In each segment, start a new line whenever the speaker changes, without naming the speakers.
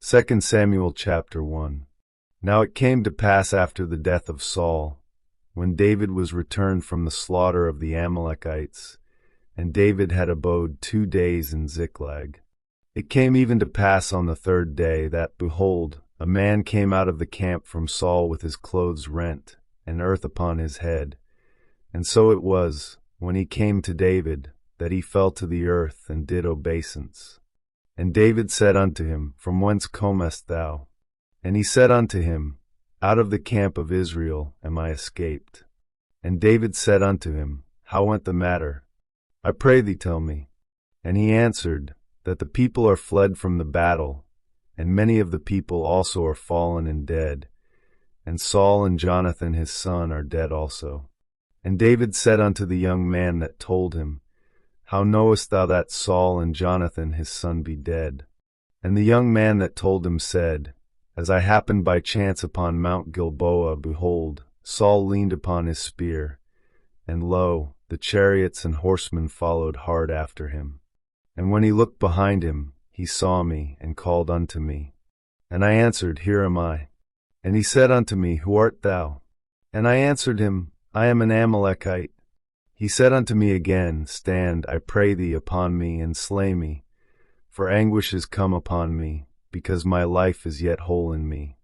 2 Samuel chapter 1. Now it came to pass after the death of Saul, when David was returned from the slaughter of the Amalekites, and David had abode 2 days in Ziklag. It came even to pass on the 3rd day that, behold, a man came out of the camp from Saul with his clothes rent, and earth upon his head. And so it was, when he came to David, that he fell to the earth and did obeisance. And David said unto him, From whence comest thou? And he said unto him, Out of the camp of Israel am I escaped. And David said unto him, How went the matter? I pray thee tell me. And he answered, That the people are fled from the battle, and many of the people also are fallen and dead, and Saul and Jonathan his son are dead also. And David said unto the young man that told him, How knowest thou that Saul and Jonathan his son be dead? And the young man that told him said, As I happened by chance upon Mount Gilboa, behold, Saul leaned upon his spear, and lo, the chariots and horsemen followed hard after him. And when he looked behind him, he saw me, and called unto me. And I answered, Here am I. And he said unto me, Who art thou? And I answered him, I am an Amalekite. He said unto me again, Stand, I pray thee, upon me, and slay me, for anguish is come upon me, because my life is yet whole in me.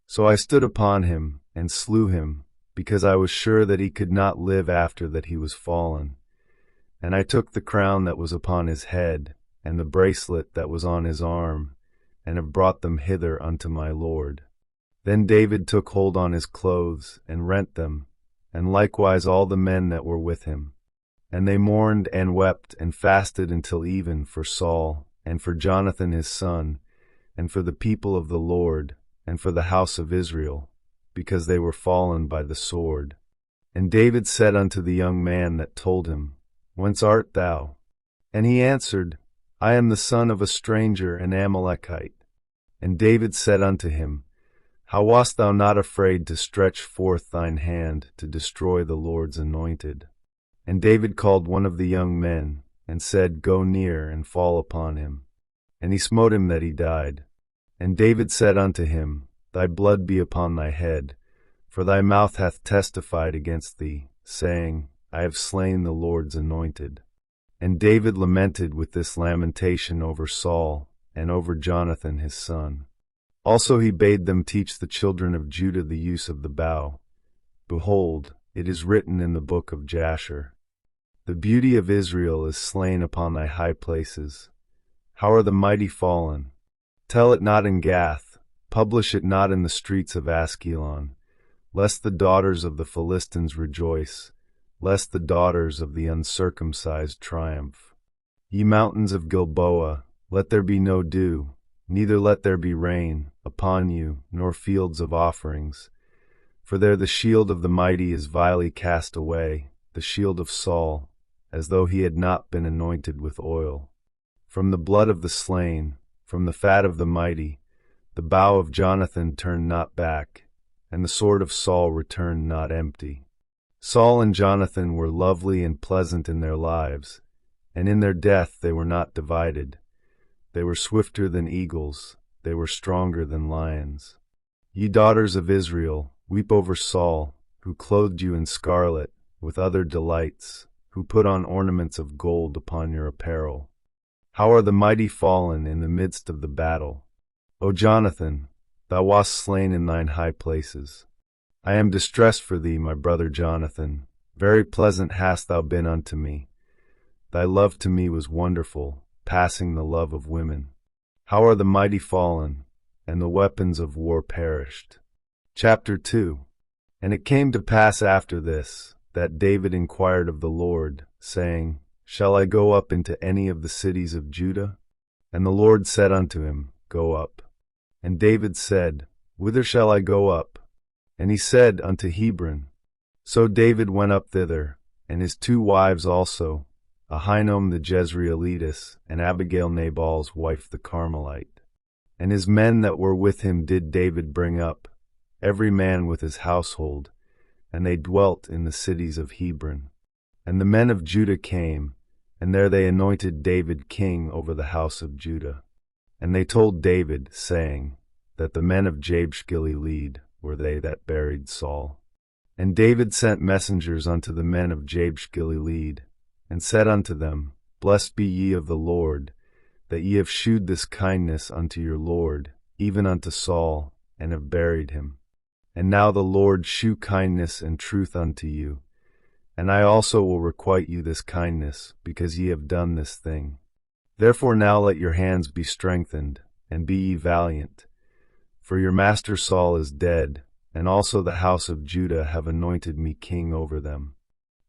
So I stood upon him, and slew him, because I was sure that he could not live after that he was fallen. And I took the crown that was upon his head, and the bracelet that was on his arm, and have brought them hither unto my Lord. Then David took hold on his clothes, and rent them, and likewise all the men that were with him. And they mourned and wept and fasted until even for Saul, and for Jonathan his son, and for the people of the Lord, and for the house of Israel, because they were fallen by the sword. And David said unto the young man that told him, Whence art thou? And he answered, I am the son of a stranger, an Amalekite. And David said unto him, How wast thou not afraid to stretch forth thine hand to destroy the Lord's anointed? And David called one of the young men, and said, Go near, and fall upon him. And he smote him that he died. And David said unto him, Thy blood be upon thy head, for thy mouth hath testified against thee, saying, I have slain the Lord's anointed. And David lamented with this lamentation over Saul, and over Jonathan his son. Also he bade them teach the children of Judah the use of the bow. Behold, it is written in the book of Jasher, The beauty of Israel is slain upon thy high places. How are the mighty fallen? Tell it not in Gath, publish it not in the streets of Askelon, lest the daughters of the Philistines rejoice, lest the daughters of the uncircumcised triumph. Ye mountains of Gilboa, let there be no dew, neither let there be rain upon you, nor fields of offerings. For there the shield of the mighty is vilely cast away, the shield of Saul, as though he had not been anointed with oil. From the blood of the slain, from the fat of the mighty, the bow of Jonathan turned not back, and the sword of Saul returned not empty. Saul and Jonathan were lovely and pleasant in their lives, and in their death they were not divided. They were swifter than eagles, they were stronger than lions. Ye daughters of Israel, weep over Saul, who clothed you in scarlet, with other delights, who put on ornaments of gold upon your apparel. How are the mighty fallen in the midst of the battle? O Jonathan, thou wast slain in thine high places. I am distressed for thee, my brother Jonathan. Very pleasant hast thou been unto me. Thy love to me was wonderful, passing the love of women. How are the mighty fallen, and the weapons of war perished? Chapter 2. And it came to pass after this, that David inquired of the Lord, saying, Shall I go up into any of the cities of Judah? And the Lord said unto him, Go up. And David said, Whither shall I go up? And he said, Unto Hebron. So David went up thither, and his 2 wives also, Ahinoam the Jezreelitess, and Abigail Nabal's wife the Carmelite. And his men that were with him did David bring up, every man with his household, and they dwelt in the cities of Hebron. And the men of Judah came, and there they anointed David king over the house of Judah. And they told David, saying, that the men of Jabesh-Gilead were they that buried Saul. And David sent messengers unto the men of Jabesh-Gilead, and said unto them, Blessed be ye of the Lord, that ye have shewed this kindness unto your Lord, even unto Saul, and have buried him. And now the Lord shew kindness and truth unto you, and I also will requite you this kindness, because ye have done this thing. Therefore now let your hands be strengthened, and be ye valiant. For your master Saul is dead, and also the house of Judah have anointed me king over them.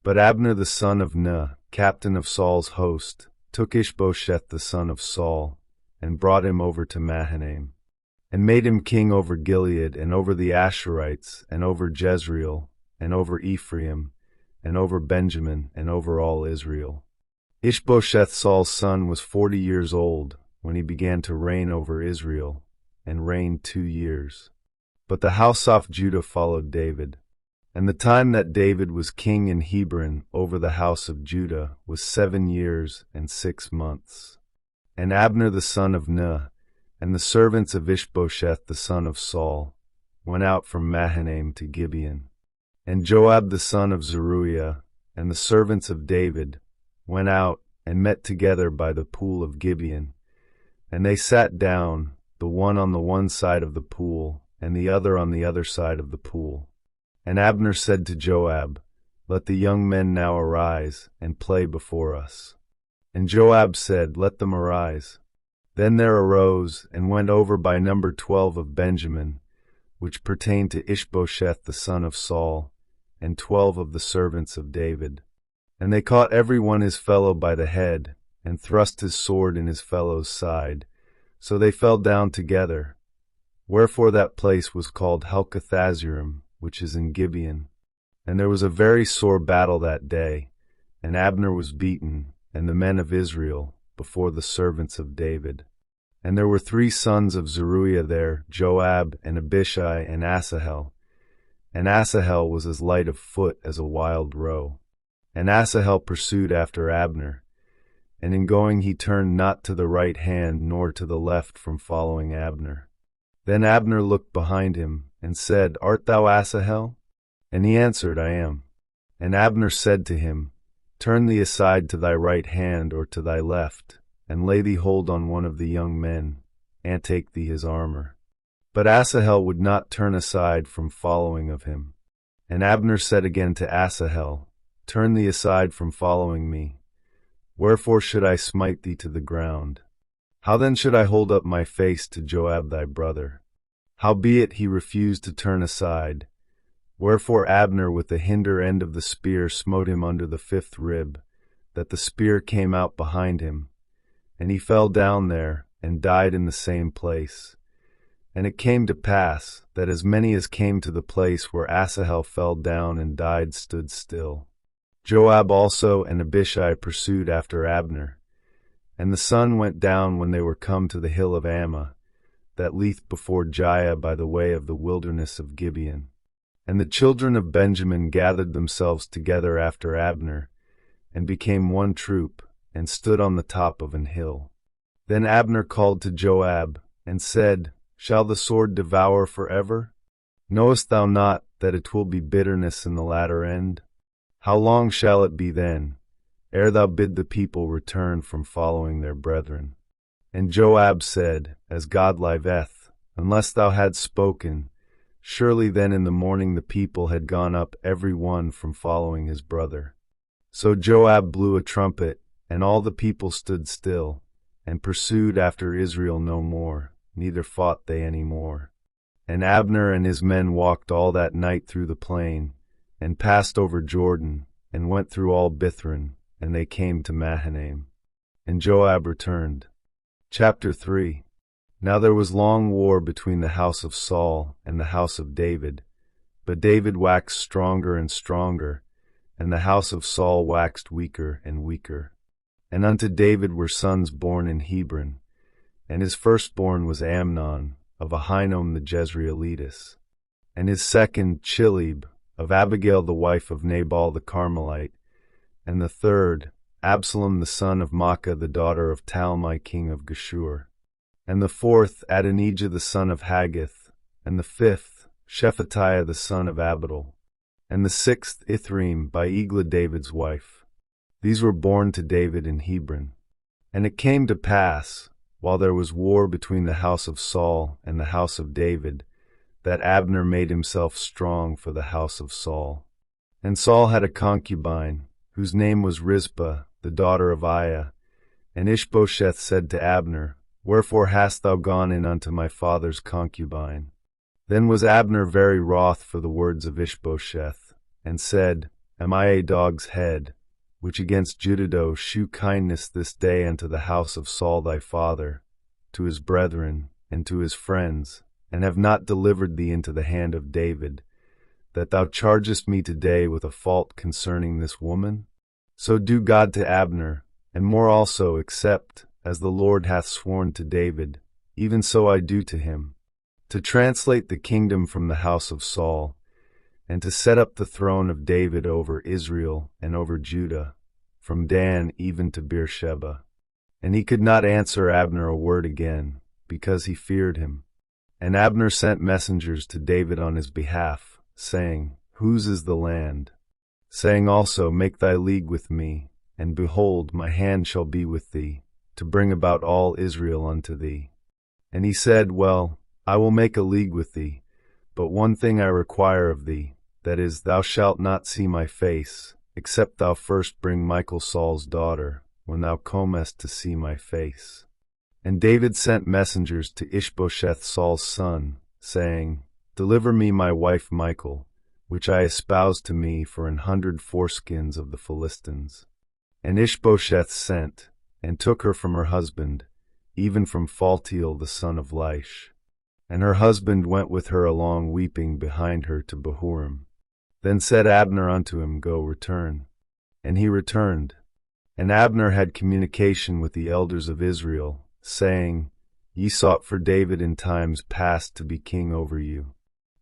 But Abner the son of Ner, captain of Saul's host, took Ishbosheth the son of Saul, and brought him over to Mahanaim, and made him king over Gilead, and over the Asherites, and over Jezreel, and over Ephraim, and over Benjamin, and over all Israel. Ishbosheth Saul's son was 40 years old when he began to reign over Israel, and reigned 2 years. But the house of Judah followed David. And the time that David was king in Hebron over the house of Judah was 7 years and 6 months. And Abner the son of Ner, and the servants of Ishbosheth the son of Saul, went out from Mahanaim to Gibeon. And Joab the son of Zeruiah, and the servants of David, went out and met together by the pool of Gibeon. And they sat down, the one on the one side of the pool, and the other on the other side of the pool. And Abner said to Joab, Let the young men now arise, and play before us. And Joab said, Let them arise. Then there arose, and went over by number 12 of Benjamin, which pertained to Ishbosheth the son of Saul, and 12 of the servants of David. And they caught every one his fellow by the head, and thrust his sword in his fellow's side. So they fell down together. Wherefore that place was called Helkathazzurim, which is in Gibeon. And there was a very sore battle that day, and Abner was beaten, and the men of Israel, before the servants of David. And there were 3 sons of Zeruiah there, Joab, and Abishai, and Asahel. And Asahel was as light of foot as a wild roe. And Asahel pursued after Abner, and in going he turned not to the right hand nor to the left from following Abner. Then Abner looked behind him, and said, Art thou Asahel? And he answered, I am. And Abner said to him, Turn thee aside to thy right hand or to thy left, and lay thee hold on one of the young men, and take thee his armor. But Asahel would not turn aside from following of him. And Abner said again to Asahel, Turn thee aside from following me. Wherefore should I smite thee to the ground? How then should I hold up my face to Joab thy brother? Howbeit he refused to turn aside. Wherefore Abner with the hinder end of the spear smote him under the 5th rib, that the spear came out behind him. And he fell down there, and died in the same place. And it came to pass, that as many as came to the place where Asahel fell down and died stood still. Joab also and Abishai pursued after Abner. And the sun went down when they were come to the hill of Ammah, that lieth before Giah by the way of the wilderness of Gibeon. And the children of Benjamin gathered themselves together after Abner, and became one troop, and stood on the top of an hill. Then Abner called to Joab, and said, Shall the sword devour forever? Knowest thou not that it will be bitterness in the latter end? How long shall it be then, ere thou bid the people return from following their brethren? And Joab said, As God liveth, unless thou hadst spoken, surely then in the morning the people had gone up every one from following his brother. So Joab blew a trumpet, and all the people stood still, and pursued after Israel no more, neither fought they any more. And Abner and his men walked all that night through the plain, and passed over Jordan, and went through all Bithron, and they came to Mahanaim. And Joab returned. Chapter 3. Now there was long war between the house of Saul and the house of David, but David waxed stronger and stronger, and the house of Saul waxed weaker and weaker. And unto David were sons born in Hebron, and his firstborn was Amnon, of Ahinoam the Jezreelitess, and his second Chileab, of Abigail the wife of Nabal the Carmelite, and the third, Absalom the son of Maacah the daughter of Talmai king of Geshur. and the fourth Adonijah the son of Haggith, and the fifth Shephatiah the son of Abdul, and the sixth Ithream by Eglah David's wife. These were born to David in Hebron. And it came to pass, while there was war between the house of Saul and the house of David, that Abner made himself strong for the house of Saul. And Saul had a concubine, whose name was Rizpah, the daughter of Aiah. And Ishbosheth said to Abner, Wherefore hast thou gone in unto my father's concubine? Then was Abner very wroth for the words of Ishbosheth, and said, Am I a dog's head, which against Judah shew kindness this day unto the house of Saul thy father, to his brethren, and to his friends, and have not delivered thee into the hand of David, that thou chargest me today with a fault concerning this woman? So do God to Abner, and more also, except, as the Lord hath sworn to David, even so I do to him, to translate the kingdom from the house of Saul, and to set up the throne of David over Israel and over Judah, from Dan even to Beersheba. And he could not answer Abner a word again, because he feared him. And Abner sent messengers to David on his behalf, saying, Whose is the land? Saying also, Make thy league with me, and behold, my hand shall be with thee, to bring about all Israel unto thee. And he said, Well, I will make a league with thee, but one thing I require of thee, that is, thou shalt not see my face, except thou first bring Michal Saul's daughter, when thou comest to see my face. And David sent messengers to Ishbosheth Saul's son, saying, Deliver me my wife Michal, which I espoused to me for 100 foreskins of the Philistines. And Ishbosheth sent, and took her from her husband, even from Phaltiel the son of Laish. And her husband went with her along weeping behind her to Bahurim. Then said Abner unto him, Go, return. And he returned. And Abner had communication with the elders of Israel, saying, Ye sought for David in times past to be king over you.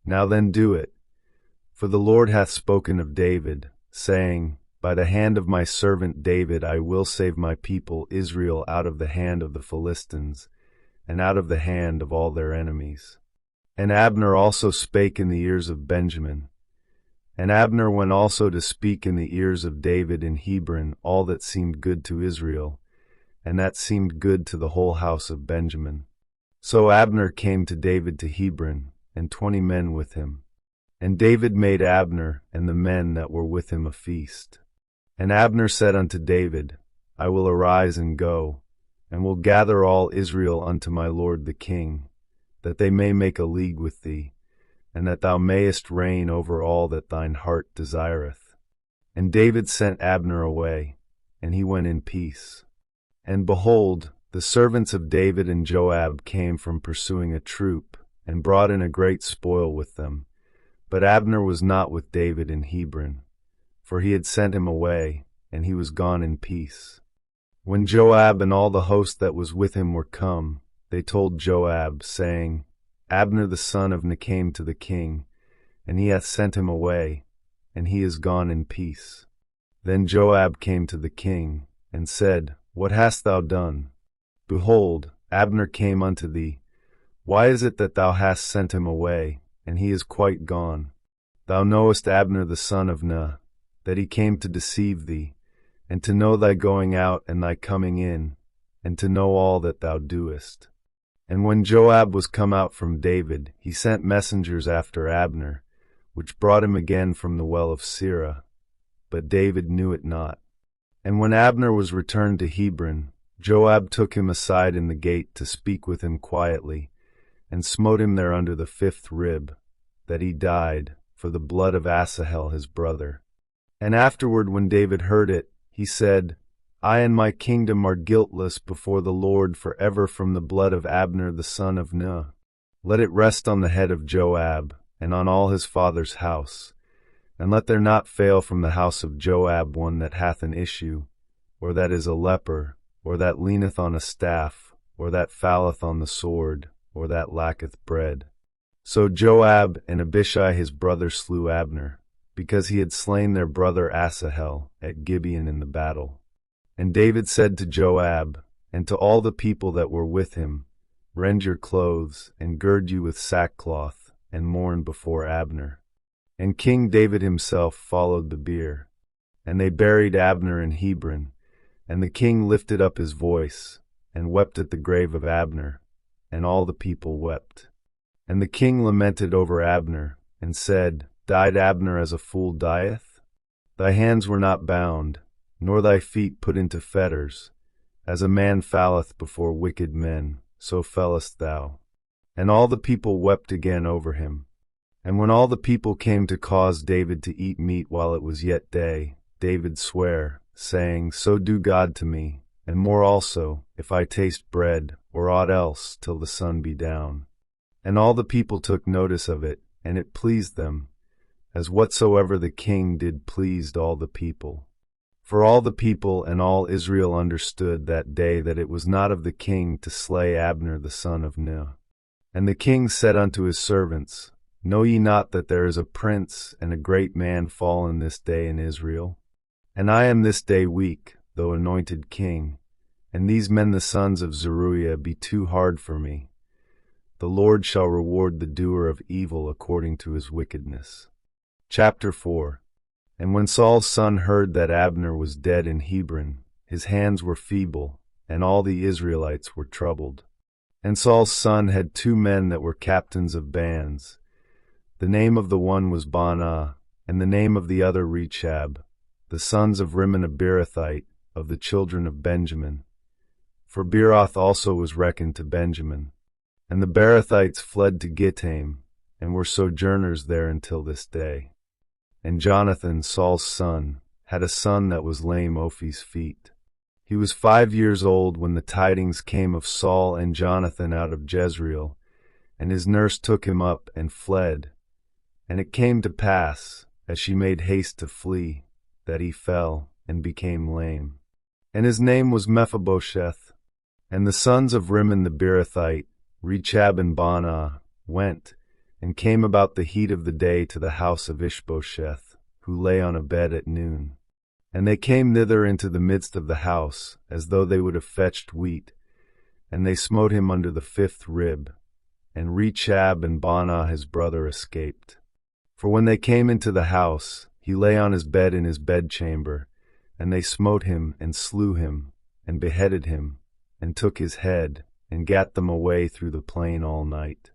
Now then do it. For the Lord hath spoken of David, saying, By the hand of my servant David I will save my people Israel out of the hand of the Philistines, and out of the hand of all their enemies. And Abner also spake in the ears of Benjamin. And Abner went also to speak in the ears of David in Hebron all that seemed good to Israel, and that seemed good to the whole house of Benjamin. So Abner came to David to Hebron, and 20 men with him. And David made Abner and the men that were with him a feast. And Abner said unto David, I will arise and go, and will gather all Israel unto my lord the king, that they may make a league with thee, and that thou mayest reign over all that thine heart desireth. And David sent Abner away, and he went in peace. And behold, the servants of David and Joab came from pursuing a troop, and brought in a great spoil with them. But Abner was not with David in Hebron, for he had sent him away, and he was gone in peace. When Joab and all the host that was with him were come, they told Joab, saying, Abner the son of Ner came to the king, and he hath sent him away, and he is gone in peace. Then Joab came to the king, and said, What hast thou done? Behold, Abner came unto thee. Why is it that thou hast sent him away, and he is quite gone? Thou knowest Abner the son of Ner, that he came to deceive thee, and to know thy going out and thy coming in, and to know all that thou doest. And when Joab was come out from David, he sent messengers after Abner, which brought him again from the well of Sirah. But David knew it not. And when Abner was returned to Hebron, Joab took him aside in the gate to speak with him quietly, and smote him there under the 5th rib, that he died, for the blood of Asahel his brother. And afterward, when David heard it, he said, I and my kingdom are guiltless before the Lord forever from the blood of Abner the son of Ner. Let it rest on the head of Joab, and on all his father's house. And let there not fail from the house of Joab one that hath an issue, or that is a leper, or that leaneth on a staff, or that falleth on the sword, or that lacketh bread. So Joab and Abishai his brother slew Abner, because he had slain their brother Asahel at Gibeon in the battle. And David said to Joab, and to all the people that were with him, rend your clothes, and gird you with sackcloth, and mourn before Abner. And King David himself followed the bier. And they buried Abner in Hebron, and the king lifted up his voice, and wept at the grave of Abner, and all the people wept. And the king lamented over Abner, and said, Died Abner as a fool dieth? Thy hands were not bound, nor thy feet put into fetters. As a man falleth before wicked men, so fellest thou. And all the people wept again over him. And when all the people came to cause David to eat meat while it was yet day, David sware, saying, So do God to me, and more also, if I taste bread, or aught else, till the sun be down. And all the people took notice of it, and it pleased them, as whatsoever the king did pleased all the people. For all the people and all Israel understood that day that it was not of the king to slay Abner the son of Ner. And the king said unto his servants, Know ye not that there is a prince and a great man fallen this day in Israel? And I am this day weak, though anointed king, and these men the sons of Zeruiah be too hard for me. The Lord shall reward the doer of evil according to his wickedness. Chapter 4. And when Saul's son heard that Abner was dead in Hebron, his hands were feeble, and all the Israelites were troubled. And Saul's son had 2 men that were captains of bands. The name of the one was Baanah, and the name of the other Rechab, the sons of Rimmon a Beerothite, of the children of Benjamin. For Beeroth also was reckoned to Benjamin. And the Beerothites fled to Gittaim, and were sojourners there until this day. And Jonathan, Saul's son, had a son that was lame Ophi's feet. He was 5 years old when the tidings came of Saul and Jonathan out of Jezreel, and his nurse took him up and fled. And it came to pass, as she made haste to flee, that he fell and became lame. And his name was Mephibosheth. And the sons of Rimmon the Beerothite, Rechab and Baanah, went, and came about the heat of the day to the house of Ishbosheth, who lay on a bed at noon. And they came thither into the midst of the house, as though they would have fetched wheat. And they smote him under the 5th rib. And Rechab and Baanah his brother escaped. For when they came into the house, he lay on his bed in his bedchamber, and they smote him, and slew him, and beheaded him, and took his head, and gat them away through the plain all night.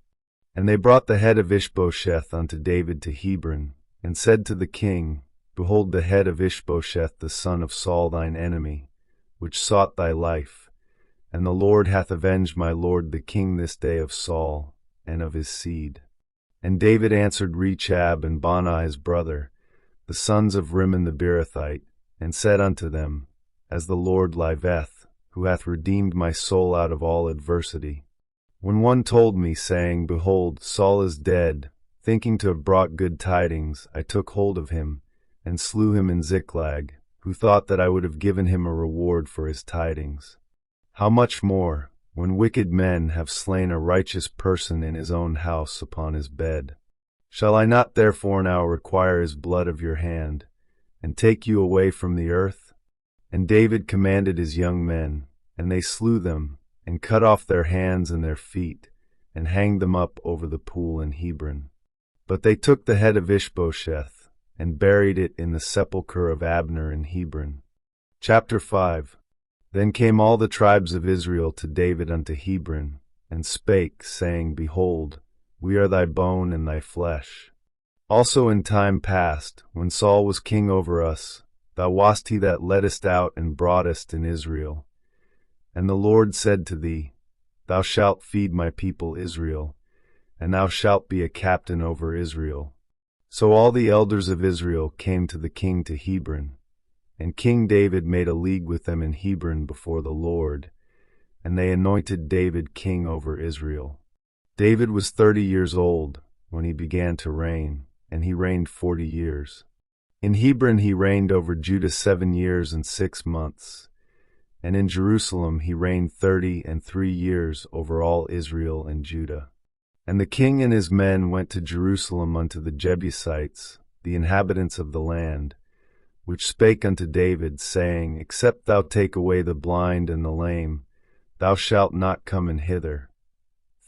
And they brought the head of Ishbosheth unto David to Hebron, and said to the king, Behold the head of Ishbosheth the son of Saul thine enemy, which sought thy life, and the Lord hath avenged my lord the king this day of Saul, and of his seed. And David answered Rechab and Baanah his brother, the sons of Rimmon the Beerothite, and said unto them, As the Lord liveth, who hath redeemed my soul out of all adversity. When one told me, saying, Behold, Saul is dead, thinking to have brought good tidings, I took hold of him, and slew him in Ziklag, who thought that I would have given him a reward for his tidings. How much more, when wicked men have slain a righteous person in his own house upon his bed? Shall I not therefore now require his blood of your hand, and take you away from the earth? And David commanded his young men, and they slew them, and cut off their hands and their feet, and hanged them up over the pool in Hebron. But they took the head of Ishbosheth, and buried it in the sepulchre of Abner in Hebron. Chapter 5. Then came all the tribes of Israel to David unto Hebron, and spake, saying, Behold, we are thy bone and thy flesh. Also in time past, when Saul was king over us, thou wast he that leddest out and broughtest in Israel. And the Lord said to thee, Thou shalt feed my people Israel, and thou shalt be a captain over Israel. So all the elders of Israel came to the king to Hebron, and King David made a league with them in Hebron before the Lord, and they anointed David king over Israel. David was 30 years old when he began to reign, and he reigned 40 years. In Hebron he reigned over Judah 7 years and 6 months, and in Jerusalem he reigned 33 years over all Israel and Judah. And the king and his men went to Jerusalem unto the Jebusites, the inhabitants of the land, which spake unto David, saying, Except thou take away the blind and the lame, thou shalt not come in hither.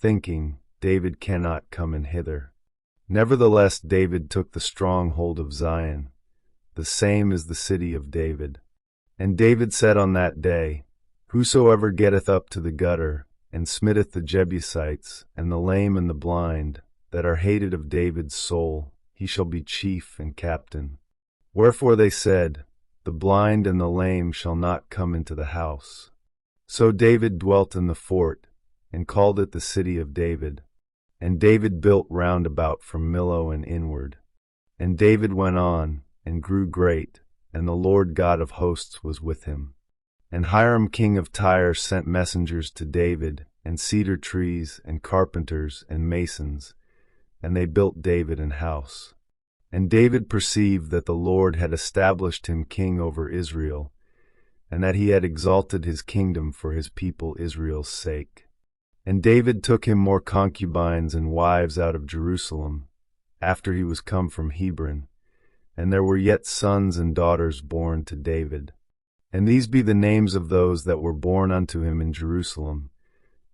thinking, David cannot come in hither. Nevertheless David took the stronghold of Zion, the same is the city of David. And David said on that day, Whosoever getteth up to the gutter, and smitteth the Jebusites, and the lame and the blind, that are hated of David's soul, he shall be chief and captain. Wherefore they said, The blind and the lame shall not come into the house. So David dwelt in the fort, and called it the city of David. And David built round about from Millo and inward. And David went on, and grew great, and the Lord God of hosts was with him. And Hiram king of Tyre sent messengers to David, and cedar trees, and carpenters, and masons, and they built David an house. And David perceived that the Lord had established him king over Israel, and that he had exalted his kingdom for his people Israel's sake. And David took him more concubines and wives out of Jerusalem, after he was come from Hebron, and there were yet sons and daughters born to David. And these be the names of those that were born unto him in Jerusalem,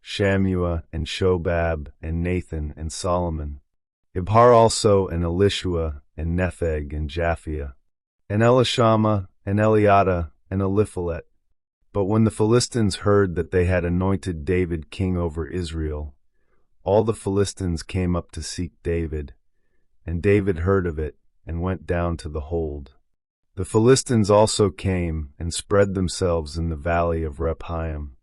Shammua, and Shobab, and Nathan, and Solomon, Ibhar also, and Elishua, and Nepheg, and Japhia, and Elishama, and Eliada, and Eliphalet. But when the Philistines heard that they had anointed David king over Israel, all the Philistines came up to seek David, and David heard of it, and went down to the hold. The Philistines also came, and spread themselves in the valley of Rephaim.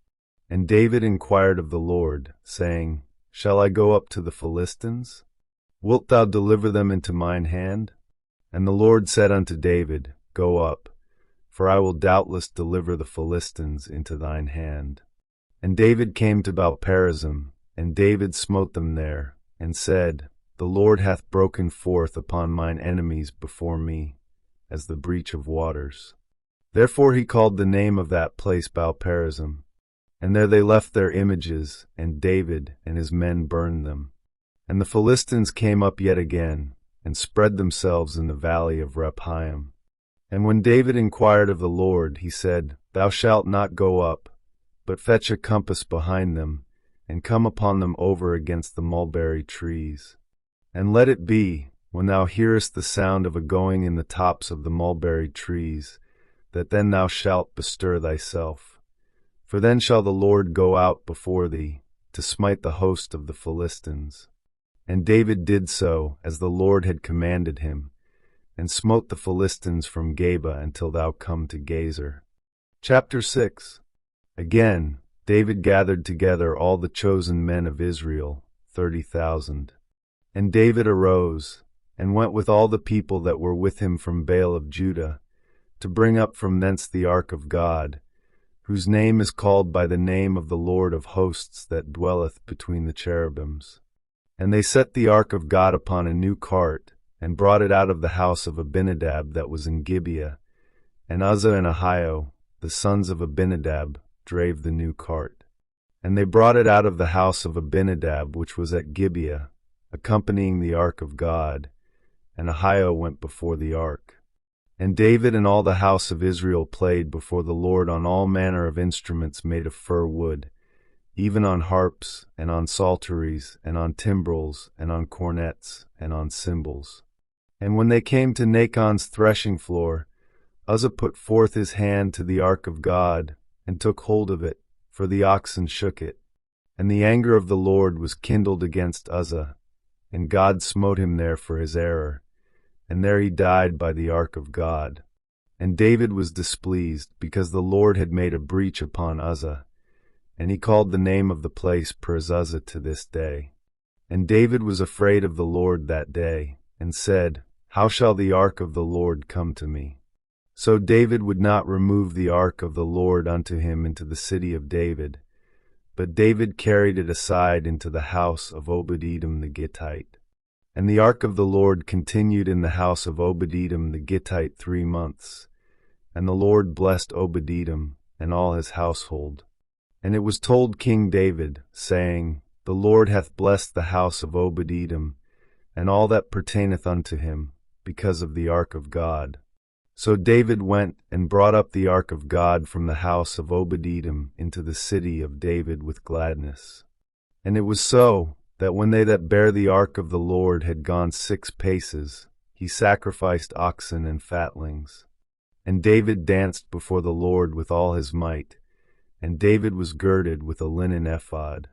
And David inquired of the Lord, saying, Shall I go up to the Philistines? Wilt thou deliver them into mine hand? And the Lord said unto David, Go up, for I will doubtless deliver the Philistines into thine hand. And David came to Baal-perazim, and David smote them there, and said, The Lord hath broken forth upon mine enemies before me, as the breach of waters. Therefore he called the name of that place Baal-perazim. And there they left their images, and David and his men burned them. And the Philistines came up yet again, and spread themselves in the valley of Rephaim. And when David inquired of the Lord, he said, Thou shalt not go up, but fetch a compass behind them, and come upon them over against the mulberry trees. And let it be, when thou hearest the sound of a going in the tops of the mulberry trees, that then thou shalt bestir thyself. For then shall the Lord go out before thee, to smite the host of the Philistines. And David did so, as the Lord had commanded him, and smote the Philistines from Geba until thou come to Gazer. Chapter 6. Again, David gathered together all the chosen men of Israel, 30,000. And David arose, and went with all the people that were with him from Baal of Judah, to bring up from thence the ark of God, whose name is called by the name of the Lord of hosts that dwelleth between the cherubims. And they set the ark of God upon a new cart, and brought it out of the house of Abinadab that was in Gibeah. And Uzzah and Ahio, the sons of Abinadab, drave the new cart. And they brought it out of the house of Abinadab which was at Gibeah, accompanying the ark of God, and Ahio went before the ark. And David and all the house of Israel played before the Lord on all manner of instruments made of fir wood, even on harps, and on psalteries, and on timbrels, and on cornets, and on cymbals. And when they came to Nachon's threshing floor, Uzzah put forth his hand to the ark of God, and took hold of it, for the oxen shook it. And the anger of the Lord was kindled against Uzzah, and God smote him there for his error, and there he died by the ark of God. And David was displeased, because the Lord had made a breach upon Uzzah, and he called the name of the place Perez-Uzzah to this day. And David was afraid of the Lord that day, and said, How shall the ark of the Lord come to me? So David would not remove the ark of the Lord unto him into the city of David, but David carried it aside into the house of Obed-Edom the Gittite. And the ark of the Lord continued in the house of Obed-Edom the Gittite 3 months. And the Lord blessed Obed-Edom and all his household. And it was told King David, saying, The Lord hath blessed the house of Obed-Edom, and all that pertaineth unto him, because of the ark of God. So David went and brought up the ark of God from the house of Obed-Edom into the city of David with gladness. And it was so, that when they that bare the ark of the Lord had gone 6 paces, he sacrificed oxen and fatlings. And David danced before the Lord with all his might, and David was girded with a linen ephod.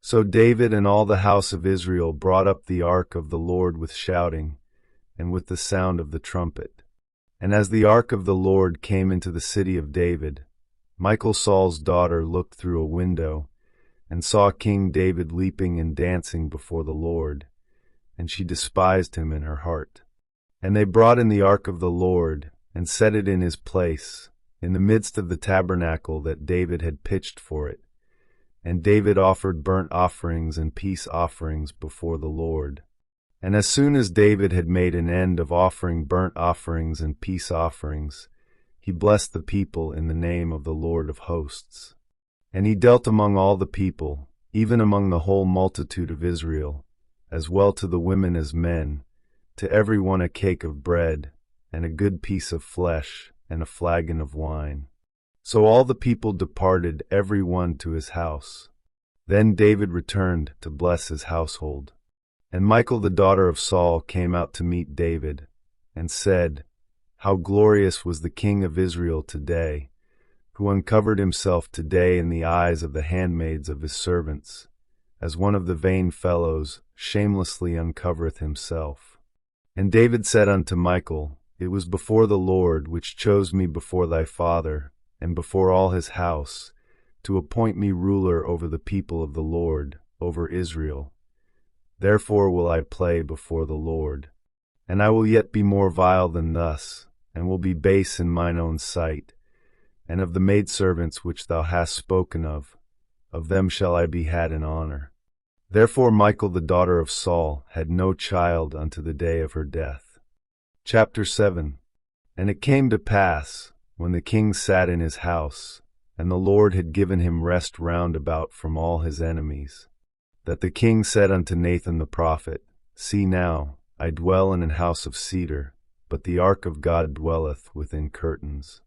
So David and all the house of Israel brought up the ark of the Lord with shouting, and with the sound of the trumpet. And as the ark of the Lord came into the city of David, Michal Saul's daughter looked through a window, and saw King David leaping and dancing before the Lord, and she despised him in her heart. And they brought in the ark of the Lord, and set it in his place, in the midst of the tabernacle that David had pitched for it. And David offered burnt offerings and peace offerings before the Lord. And as soon as David had made an end of offering burnt offerings and peace offerings, he blessed the people in the name of the Lord of hosts. And he dealt among all the people, even among the whole multitude of Israel, as well to the women as men, to every one a cake of bread, and a good piece of flesh, and a flagon of wine. So all the people departed, every one to his house. Then David returned to bless his household. And Michal the daughter of Saul came out to meet David, and said, How glorious was the king of Israel today, who uncovered himself today in the eyes of the handmaids of his servants, as one of the vain fellows shamelessly uncovereth himself. And David said unto Michal, It was before the Lord which chose me before thy father, and before all his house, to appoint me ruler over the people of the Lord, over Israel. Therefore will I play before the Lord. And I will yet be more vile than thus, and will be base in mine own sight. And of the maidservants which thou hast spoken of them shall I be had in honor. Therefore Michal the daughter of Saul had no child unto the day of her death. Chapter 7. And it came to pass, when the king sat in his house, and the Lord had given him rest round about from all his enemies, that the king said unto Nathan the prophet, See now, I dwell in an house of cedar, but the ark of God dwelleth within curtains.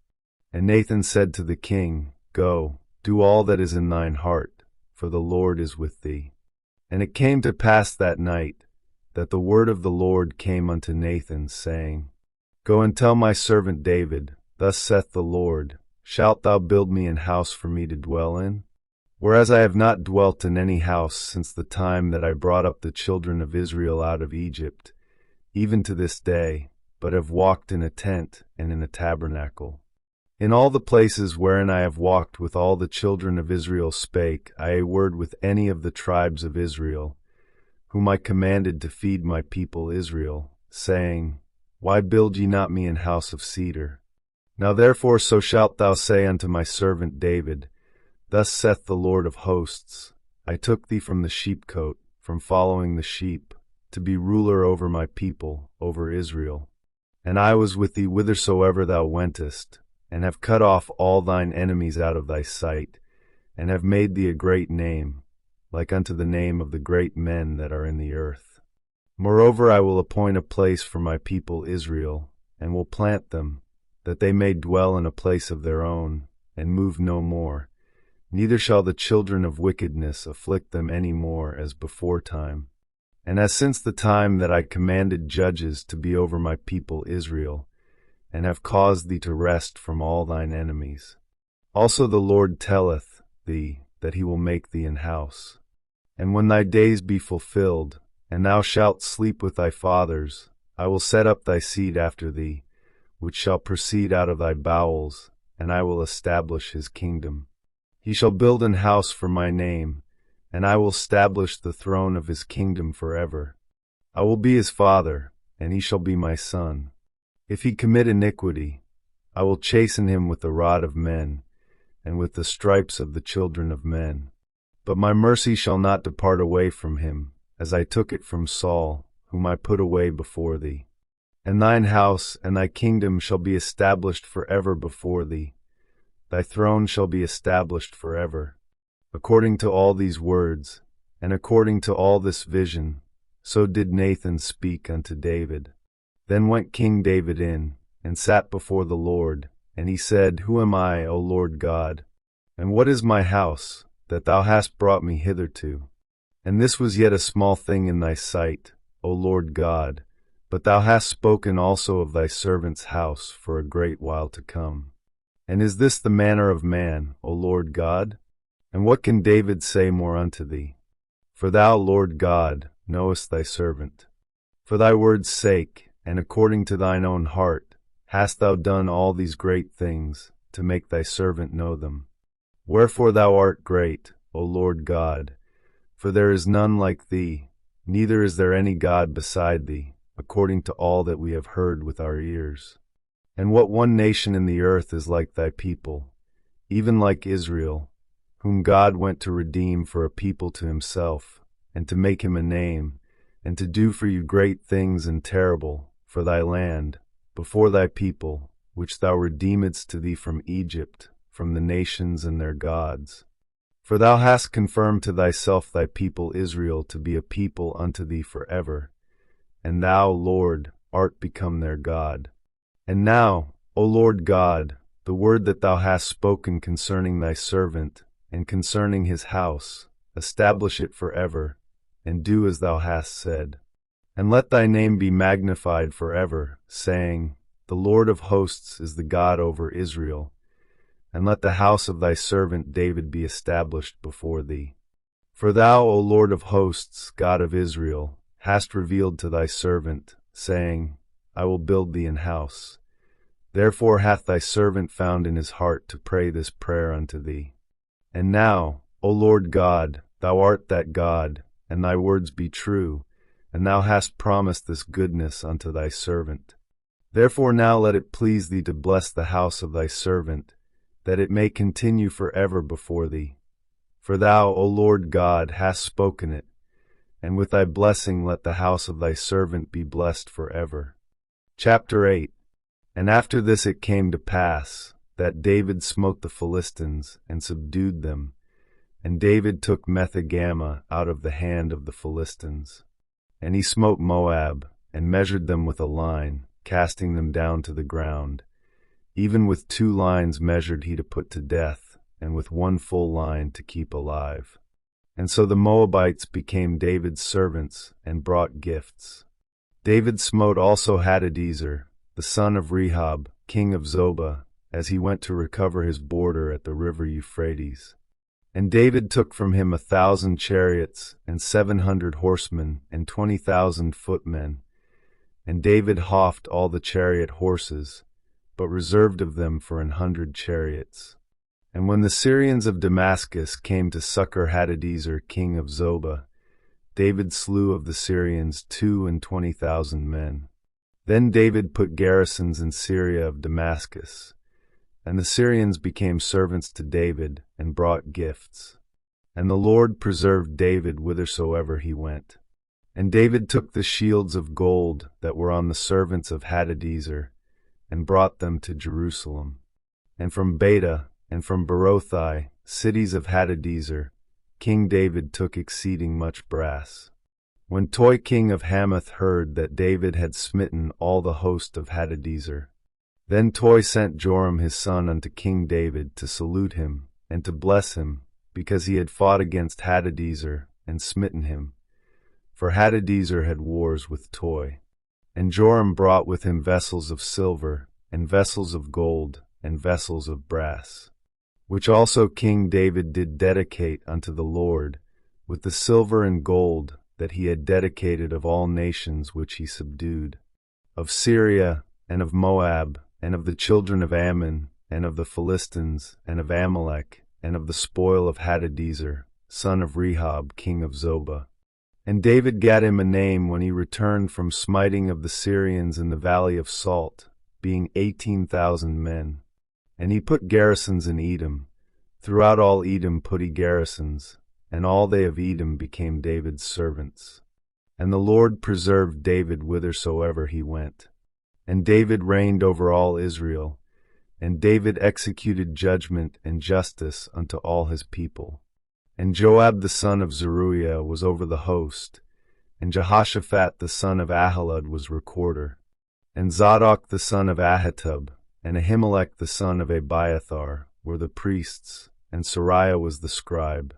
And Nathan said to the king, Go, do all that is in thine heart, for the Lord is with thee. And it came to pass that night, that the word of the Lord came unto Nathan, saying, Go and tell my servant David, Thus saith the Lord, Shalt thou build me an house for me to dwell in? Whereas I have not dwelt in any house since the time that I brought up the children of Israel out of Egypt, even to this day, but have walked in a tent and in a tabernacle. In all the places wherein I have walked with all the children of Israel spake I a word with any of the tribes of Israel, whom I commanded to feed my people Israel, saying, Why build ye not me an house of cedar? Now therefore so shalt thou say unto my servant David, Thus saith the Lord of hosts, I took thee from the sheepcote, from following the sheep, to be ruler over my people, over Israel. And I was with thee whithersoever thou wentest, and have cut off all thine enemies out of thy sight, and have made thee a great name, like unto the name of the great men that are in the earth. Moreover I will appoint a place for my people Israel, and will plant them, that they may dwell in a place of their own, and move no more. Neither shall the children of wickedness afflict them any more as beforetime. And as since the time that I commanded judges to be over my people Israel, and have caused thee to rest from all thine enemies. Also the Lord telleth thee that he will make thee an house. And when thy days be fulfilled, and thou shalt sleep with thy fathers, I will set up thy seed after thee, which shall proceed out of thy bowels, and I will establish his kingdom. He shall build an house for my name, and I will establish the throne of his kingdom forever. I will be his father, and he shall be my son. If he commit iniquity, I will chasten him with the rod of men, and with the stripes of the children of men. But my mercy shall not depart away from him, as I took it from Saul, whom I put away before thee. And thine house and thy kingdom shall be established forever before thee. Thy throne shall be established forever. According to all these words, and according to all this vision, so did Nathan speak unto David. Then went King David in, and sat before the Lord, and he said, Who am I, O Lord God? And what is my house, that thou hast brought me hitherto? And this was yet a small thing in thy sight, O Lord God, but thou hast spoken also of thy servant's house for a great while to come. And is this the manner of man, O Lord God? And what can David say more unto thee? For thou, Lord God, knowest thy servant. For thy word's sake, and according to thine own heart, hast thou done all these great things, to make thy servant know them. Wherefore thou art great, O Lord God, for there is none like thee, neither is there any God beside thee, according to all that we have heard with our ears. And what one nation in the earth is like thy people, even like Israel, whom God went to redeem for a people to himself, and to make him a name, and to do for you great things and terrible, for thy land, before thy people, which thou redeemedst to thee from Egypt, from the nations and their gods. For thou hast confirmed to thyself thy people Israel to be a people unto thee forever, and thou, Lord, art become their God. And now, O Lord God, the word that thou hast spoken concerning thy servant, and concerning his house, establish it forever, and do as thou hast said. And let thy name be magnified forever, saying, The Lord of hosts is the God over Israel. And let the house of thy servant David be established before thee. For thou, O Lord of hosts, God of Israel, hast revealed to thy servant, saying, I will build thee an house. Therefore hath thy servant found in his heart to pray this prayer unto thee. And now, O Lord God, thou art that God, and thy words be true, and thou hast promised this goodness unto thy servant. Therefore now let it please thee to bless the house of thy servant, that it may continue forever before thee. For thou, O Lord God, hast spoken it, and with thy blessing let the house of thy servant be blessed forever. Chapter 8. And after this it came to pass, that David smote the Philistines, and subdued them. And David took Methegama out of the hand of the Philistines. And he smote Moab, and measured them with a line, casting them down to the ground. Even with 2 lines measured he to put to death, and with 1 full line to keep alive. And so the Moabites became David's servants, and brought gifts. David smote also Hadadezer, the son of Rehob, king of Zobah, as he went to recover his border at the river Euphrates. And David took from him 1,000 chariots, and 700 horsemen, and 20,000 footmen. And David houghed all the chariot horses, but reserved of them for 100 chariots. And when the Syrians of Damascus came to succor Hadadezer, king of Zobah, David slew of the Syrians 22,000 men. Then David put garrisons in Syria of Damascus, and the Syrians became servants to David, and brought gifts. And the Lord preserved David whithersoever he went. And David took the shields of gold that were on the servants of Hadadezer, and brought them to Jerusalem. And from Beta, and from Berothai, cities of Hadadezer, King David took exceeding much brass. When Toi king of Hamath heard that David had smitten all the host of Hadadezer, then Toi sent Joram his son unto King David to salute him, and to bless him, because he had fought against Hadadezer, and smitten him. For Hadadezer had wars with Toi. And Joram brought with him vessels of silver, and vessels of gold, and vessels of brass, which also King David did dedicate unto the Lord, with the silver and gold that he had dedicated of all nations which he subdued, of Syria, and of Moab, and of the children of Ammon, and of the Philistines, and of Amalek, and of the spoil of Hadadezer, son of Rehob, king of Zobah. And David gat him a name when he returned from smiting of the Syrians in the valley of Salt, being 18,000 men. And he put garrisons in Edom. Throughout all Edom put he garrisons, and all they of Edom became David's servants. And the Lord preserved David whithersoever he went. And David reigned over all Israel, and David executed judgment and justice unto all his people. And Joab the son of Zeruiah was over the host, and Jehoshaphat the son of Ahilud was recorder, and Zadok the son of Ahitub, and Ahimelech the son of Abiathar were the priests, and Sariah was the scribe.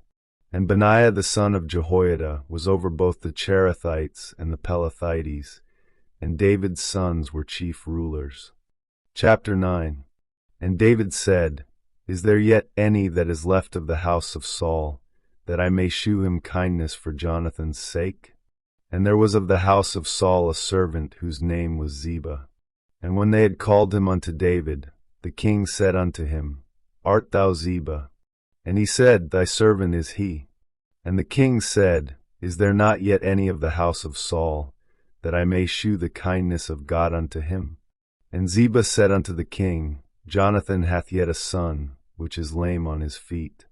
And Benaiah the son of Jehoiada was over both the Cherethites and the Pelethites, and David's sons were chief rulers. Chapter 9. And David said, Is there yet any that is left of the house of Saul, that I may shew him kindness for Jonathan's sake? And there was of the house of Saul a servant whose name was Ziba. And when they had called him unto David, the king said unto him, Art thou Ziba? And he said, Thy servant is he. And the king said, Is there not yet any of the house of Saul, that I may shew the kindness of God unto him? And Ziba said unto the king, Jonathan hath yet a son, which is lame on his feet.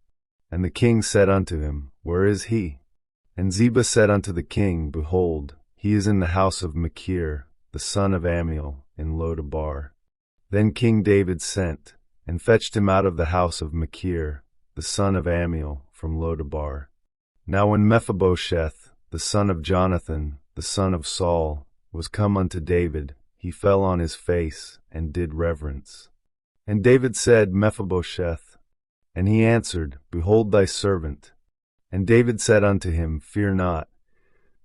And the king said unto him, Where is he? And Ziba said unto the king, Behold, he is in the house of Machir, the son of Ammiel, in Lodabar. Then King David sent, and fetched him out of the house of Machir, the son of Ammiel, from Lodabar. Now when Mephibosheth, the son of Jonathan, the son of Saul, was come unto David, he fell on his face, and did reverence. And David said, Mephibosheth. And he answered, Behold thy servant. And David said unto him, Fear not,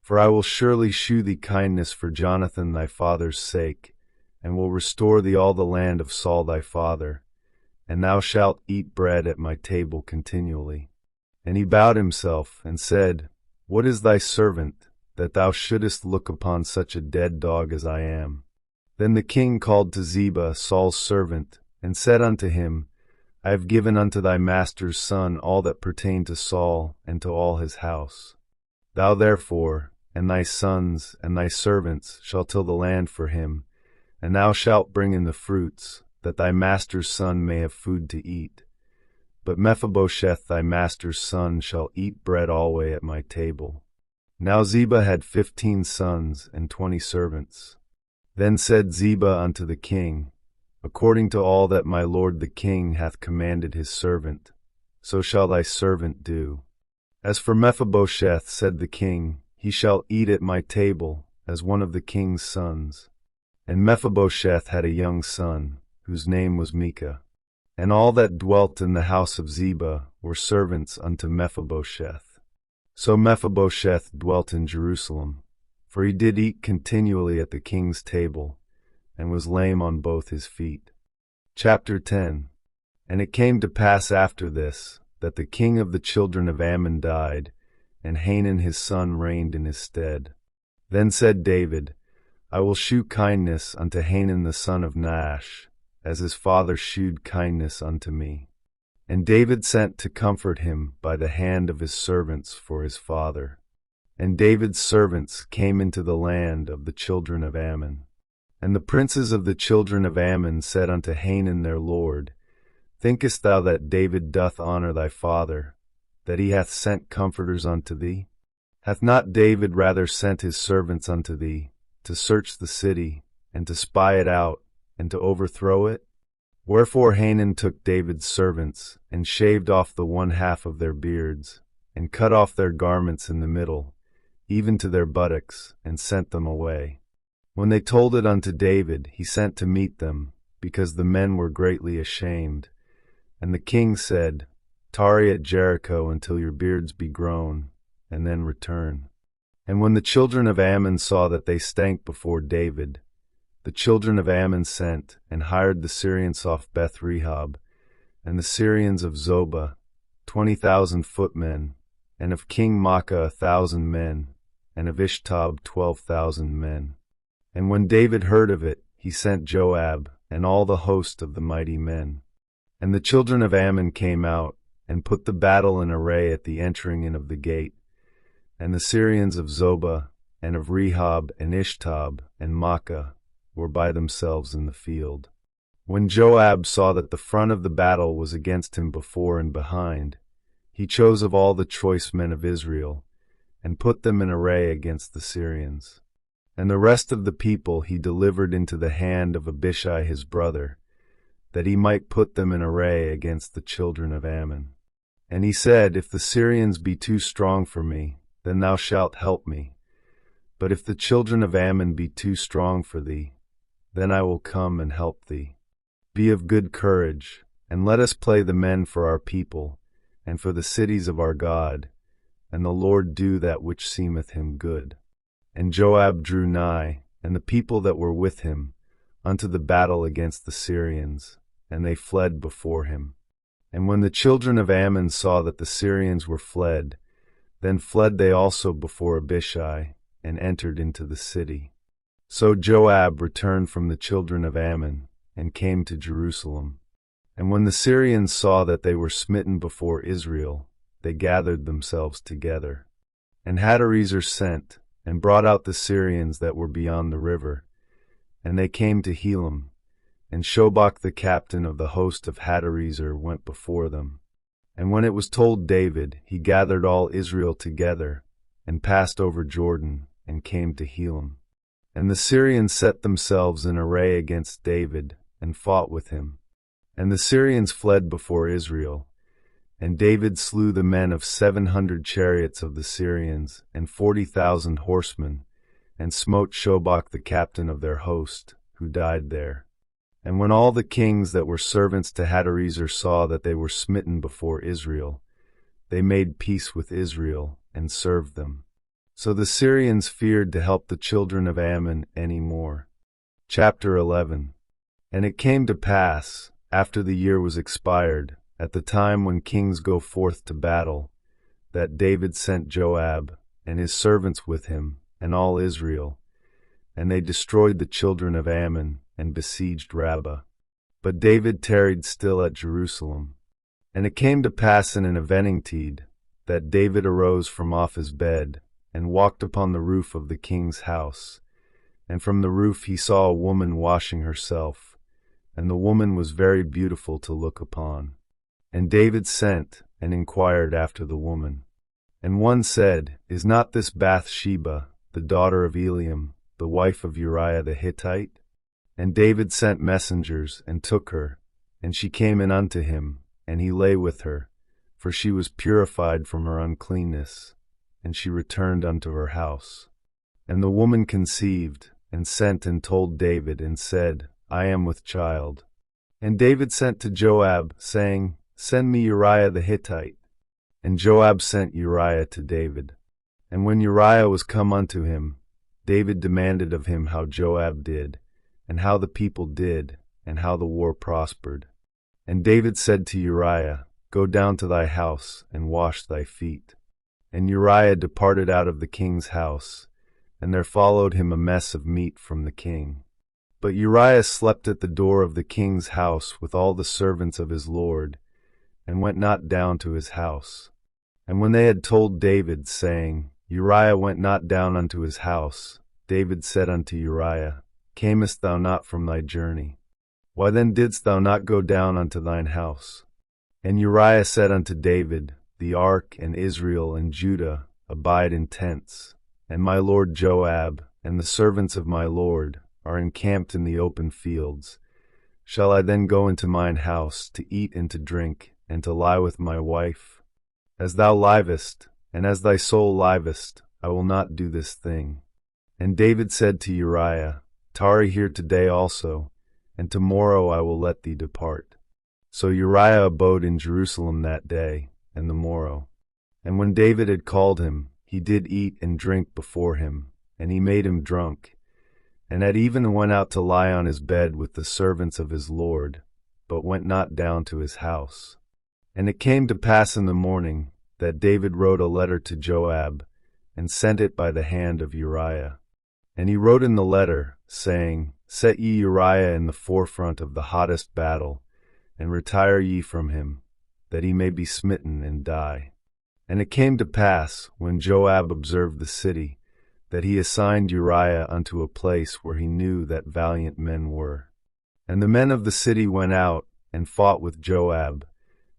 for I will surely shew thee kindness for Jonathan thy father's sake, and will restore thee all the land of Saul thy father, and thou shalt eat bread at my table continually. And he bowed himself, and said, What is thy servant, that thou shouldest look upon such a dead dog as I am? Then the king called to Ziba, Saul's servant, and said unto him, I have given unto thy master's son all that pertained to Saul, and to all his house. Thou therefore, and thy sons, and thy servants, shall till the land for him, and thou shalt bring in the fruits, that thy master's son may have food to eat. But Mephibosheth thy master's son shall eat bread alway at my table. Now Ziba had 15 sons and 20 servants. Then said Ziba unto the king, According to all that my lord the king hath commanded his servant, so shall thy servant do. As for Mephibosheth, said the king, he shall eat at my table, as one of the king's sons. And Mephibosheth had a young son, whose name was Micah. And all that dwelt in the house of Ziba were servants unto Mephibosheth. So Mephibosheth dwelt in Jerusalem, for he did eat continually at the king's table, and was lame on both his feet. Chapter 10. And it came to pass after this, that the king of the children of Ammon died, and Hanan his son reigned in his stead. Then said David, I will shew kindness unto Hanan the son of Nahash, as his father shewed kindness unto me. And David sent to comfort him by the hand of his servants for his father. And David's servants came into the land of the children of Ammon. And the princes of the children of Ammon said unto Hanan their lord, Thinkest thou that David doth honor thy father, that he hath sent comforters unto thee? Hath not David rather sent his servants unto thee, to search the city, and to spy it out, and to overthrow it? Wherefore Hanan took David's servants, and shaved off the one half of their beards, and cut off their garments in the middle, even to their buttocks, and sent them away. When they told it unto David, he sent to meet them, because the men were greatly ashamed. And the king said, Tarry at Jericho until your beards be grown, and then return. And when the children of Ammon saw that they stank before David, the children of Ammon sent, and hired the Syrians off Beth-rehob, and the Syrians of Zobah, 20,000 footmen, and of King Maacah 1,000 men, and of Ishtob 12,000 men. And when David heard of it, he sent Joab, and all the host of the mighty men. And the children of Ammon came out, and put the battle in array at the entering in of the gate. And the Syrians of Zobah, and of Rehob, and Ishtob, and Maacah, were by themselves in the field. When Joab saw that the front of the battle was against him before and behind, he chose of all the choice men of Israel, and put them in array against the Syrians. And the rest of the people he delivered into the hand of Abishai his brother, that he might put them in array against the children of Ammon. And he said, If the Syrians be too strong for me, then thou shalt help me. But if the children of Ammon be too strong for thee, then I will come and help thee. Be of good courage, and let us play the men for our people, and for the cities of our God, and the Lord do that which seemeth him good. And Joab drew nigh, and the people that were with him, unto the battle against the Syrians, and they fled before him. And when the children of Ammon saw that the Syrians were fled, then fled they also before Abishai, and entered into the city. So Joab returned from the children of Ammon, and came to Jerusalem. And when the Syrians saw that they were smitten before Israel, they gathered themselves together. And Hadarezer sent, and brought out the Syrians that were beyond the river. And they came to Helam, and Shobach the captain of the host of Hadarezer went before them. And when it was told David, he gathered all Israel together, and passed over Jordan, and came to Helam. And the Syrians set themselves in array against David, and fought with him. And the Syrians fled before Israel. And David slew the men of 700 chariots of the Syrians, and 40,000 horsemen, and smote Shobach the captain of their host, who died there. And when all the kings that were servants to Hadarezer saw that they were smitten before Israel, they made peace with Israel, and served them. So the Syrians feared to help the children of Ammon any more. Chapter 11. And it came to pass, after the year was expired, at the time when kings go forth to battle, that David sent Joab, and his servants with him, and all Israel, and they destroyed the children of Ammon, and besieged Rabbah. But David tarried still at Jerusalem. And it came to pass in an eventide, that David arose from off his bed, and walked upon the roof of the king's house. And from the roof he saw a woman washing herself, and the woman was very beautiful to look upon. And David sent, and inquired after the woman. And one said, Is not this Bathsheba, the daughter of Eliam, the wife of Uriah the Hittite? And David sent messengers, and took her, and she came in unto him, and he lay with her, for she was purified from her uncleanness, and she returned unto her house. And the woman conceived, and sent and told David, and said, I am with child. And David sent to Joab, saying, Send me Uriah the Hittite. And Joab sent Uriah to David. And when Uriah was come unto him, David demanded of him how Joab did, and how the people did, and how the war prospered. And David said to Uriah, Go down to thy house, and wash thy feet. And Uriah departed out of the king's house, and there followed him a mess of meat from the king. But Uriah slept at the door of the king's house with all the servants of his lord, and went not down to his house. And when they had told David, saying, Uriah went not down unto his house, David said unto Uriah, Camest thou not from thy journey? Why then didst thou not go down unto thine house? And Uriah said unto David, The ark and Israel and Judah abide in tents, and my lord Joab and the servants of my lord are encamped in the open fields. Shall I then go into mine house to eat and to drink, and to lie with my wife? As thou livest, and as thy soul livest, I will not do this thing. And David said to Uriah, Tarry here today also, and tomorrow I will let thee depart. So Uriah abode in Jerusalem that day, and the morrow. And when David had called him, he did eat and drink before him, and he made him drunk, and at even went out to lie on his bed with the servants of his lord, but went not down to his house. And it came to pass in the morning, that David wrote a letter to Joab, and sent it by the hand of Uriah. And he wrote in the letter, saying, Set ye Uriah in the forefront of the hottest battle, and retire ye from him, that he may be smitten and die. And it came to pass, when Joab observed the city, that he assigned Uriah unto a place where he knew that valiant men were. And the men of the city went out, and fought with Joab,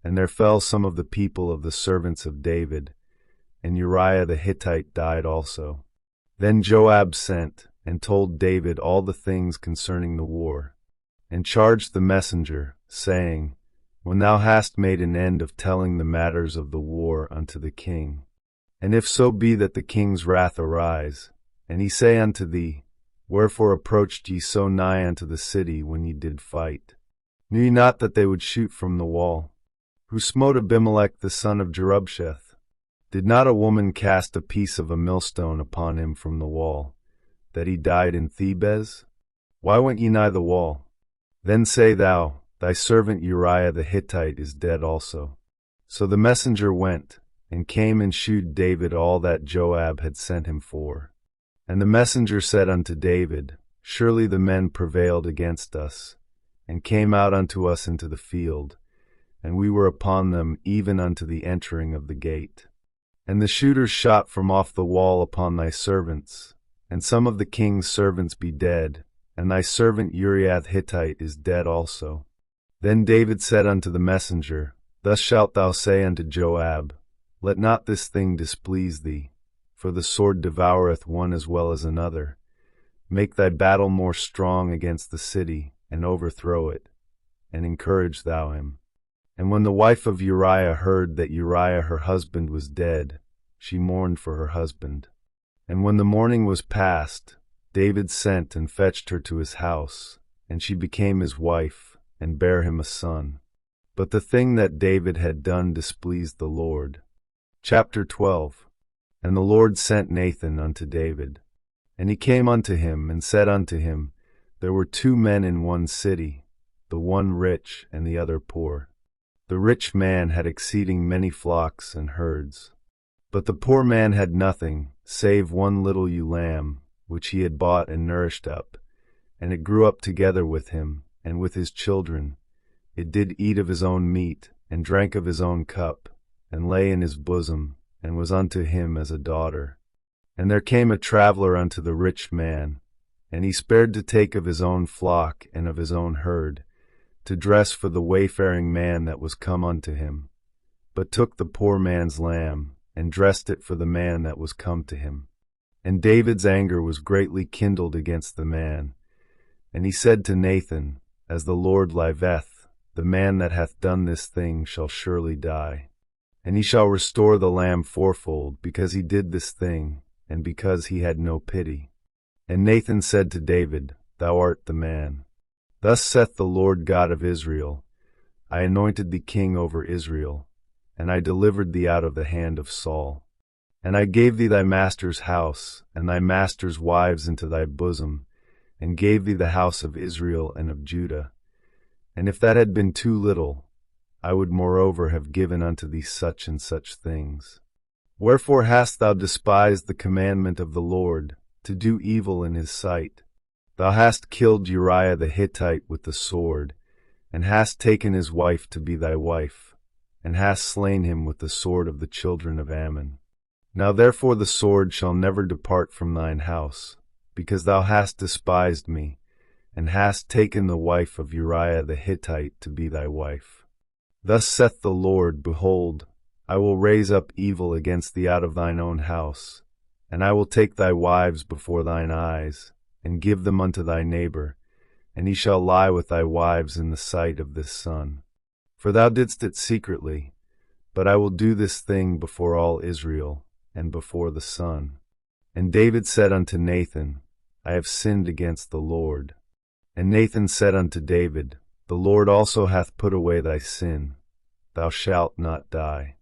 and there fell some of the people of the servants of David, and Uriah the Hittite died also. Then Joab sent, and told David all the things concerning the war, and charged the messenger, saying, When thou hast made an end of telling the matters of the war unto the king, and if so be that the king's wrath arise, and he say unto thee, Wherefore approached ye so nigh unto the city when ye did fight? Knew ye not that they would shoot from the wall? Who smote Abimelech the son of Jerubsheth? Did not a woman cast a piece of a millstone upon him from the wall, that he died in Thebes? Why went ye nigh the wall? Then say thou, Thy servant Uriah the Hittite is dead also. So the messenger went, and came and shewed David all that Joab had sent him for. And the messenger said unto David, Surely the men prevailed against us, and came out unto us into the field, and we were upon them even unto the entering of the gate. And the shooters shot from off the wall upon thy servants, and some of the king's servants be dead, and thy servant Uriah the Hittite is dead also. Then David said unto the messenger, Thus shalt thou say unto Joab, Let not this thing displease thee, for the sword devoureth one as well as another. Make thy battle more strong against the city, and overthrow it, and encourage thou him. And when the wife of Uriah heard that Uriah her husband was dead, she mourned for her husband. And when the mourning was past, David sent and fetched her to his house, and she became his wife, and bare him a son. But the thing that David had done displeased the Lord. Chapter 12. And the Lord sent Nathan unto David. And he came unto him, and said unto him, There were 2 men in one city, the one rich, and the other poor. The rich man had exceeding many flocks and herds. But the poor man had nothing, save one little ewe lamb, which he had bought and nourished up. And it grew up together with him, and with his children. It did eat of his own meat, and drank of his own cup, and lay in his bosom, and was unto him as a daughter. And there came a traveler unto the rich man, and he spared to take of his own flock and of his own herd, to dress for the wayfaring man that was come unto him, but took the poor man's lamb, and dressed it for the man that was come to him. And David's anger was greatly kindled against the man. And he said to Nathan, As the Lord liveth, the man that hath done this thing shall surely die. And he shall restore the lamb fourfold, because he did this thing, and because he had no pity. And Nathan said to David, Thou art the man. Thus saith the Lord God of Israel, I anointed thee king over Israel, and I delivered thee out of the hand of Saul. And I gave thee thy master's house, and thy master's wives into thy bosom, and gave thee the house of Israel and of Judah. And if that had been too little, I would moreover have given unto thee such and such things. Wherefore hast thou despised the commandment of the Lord, to do evil in his sight? Thou hast killed Uriah the Hittite with the sword, and hast taken his wife to be thy wife, and hast slain him with the sword of the children of Ammon. Now therefore the sword shall never depart from thine house, because thou hast despised me, and hast taken the wife of Uriah the Hittite to be thy wife. Thus saith the Lord, Behold, I will raise up evil against thee out of thine own house, and I will take thy wives before thine eyes, and give them unto thy neighbor, and he shall lie with thy wives in the sight of this sun. For thou didst it secretly, but I will do this thing before all Israel, and before the sun. And David said unto Nathan, I have sinned against the Lord. And Nathan said unto David, The Lord also hath put away thy sin. Thou shalt not die.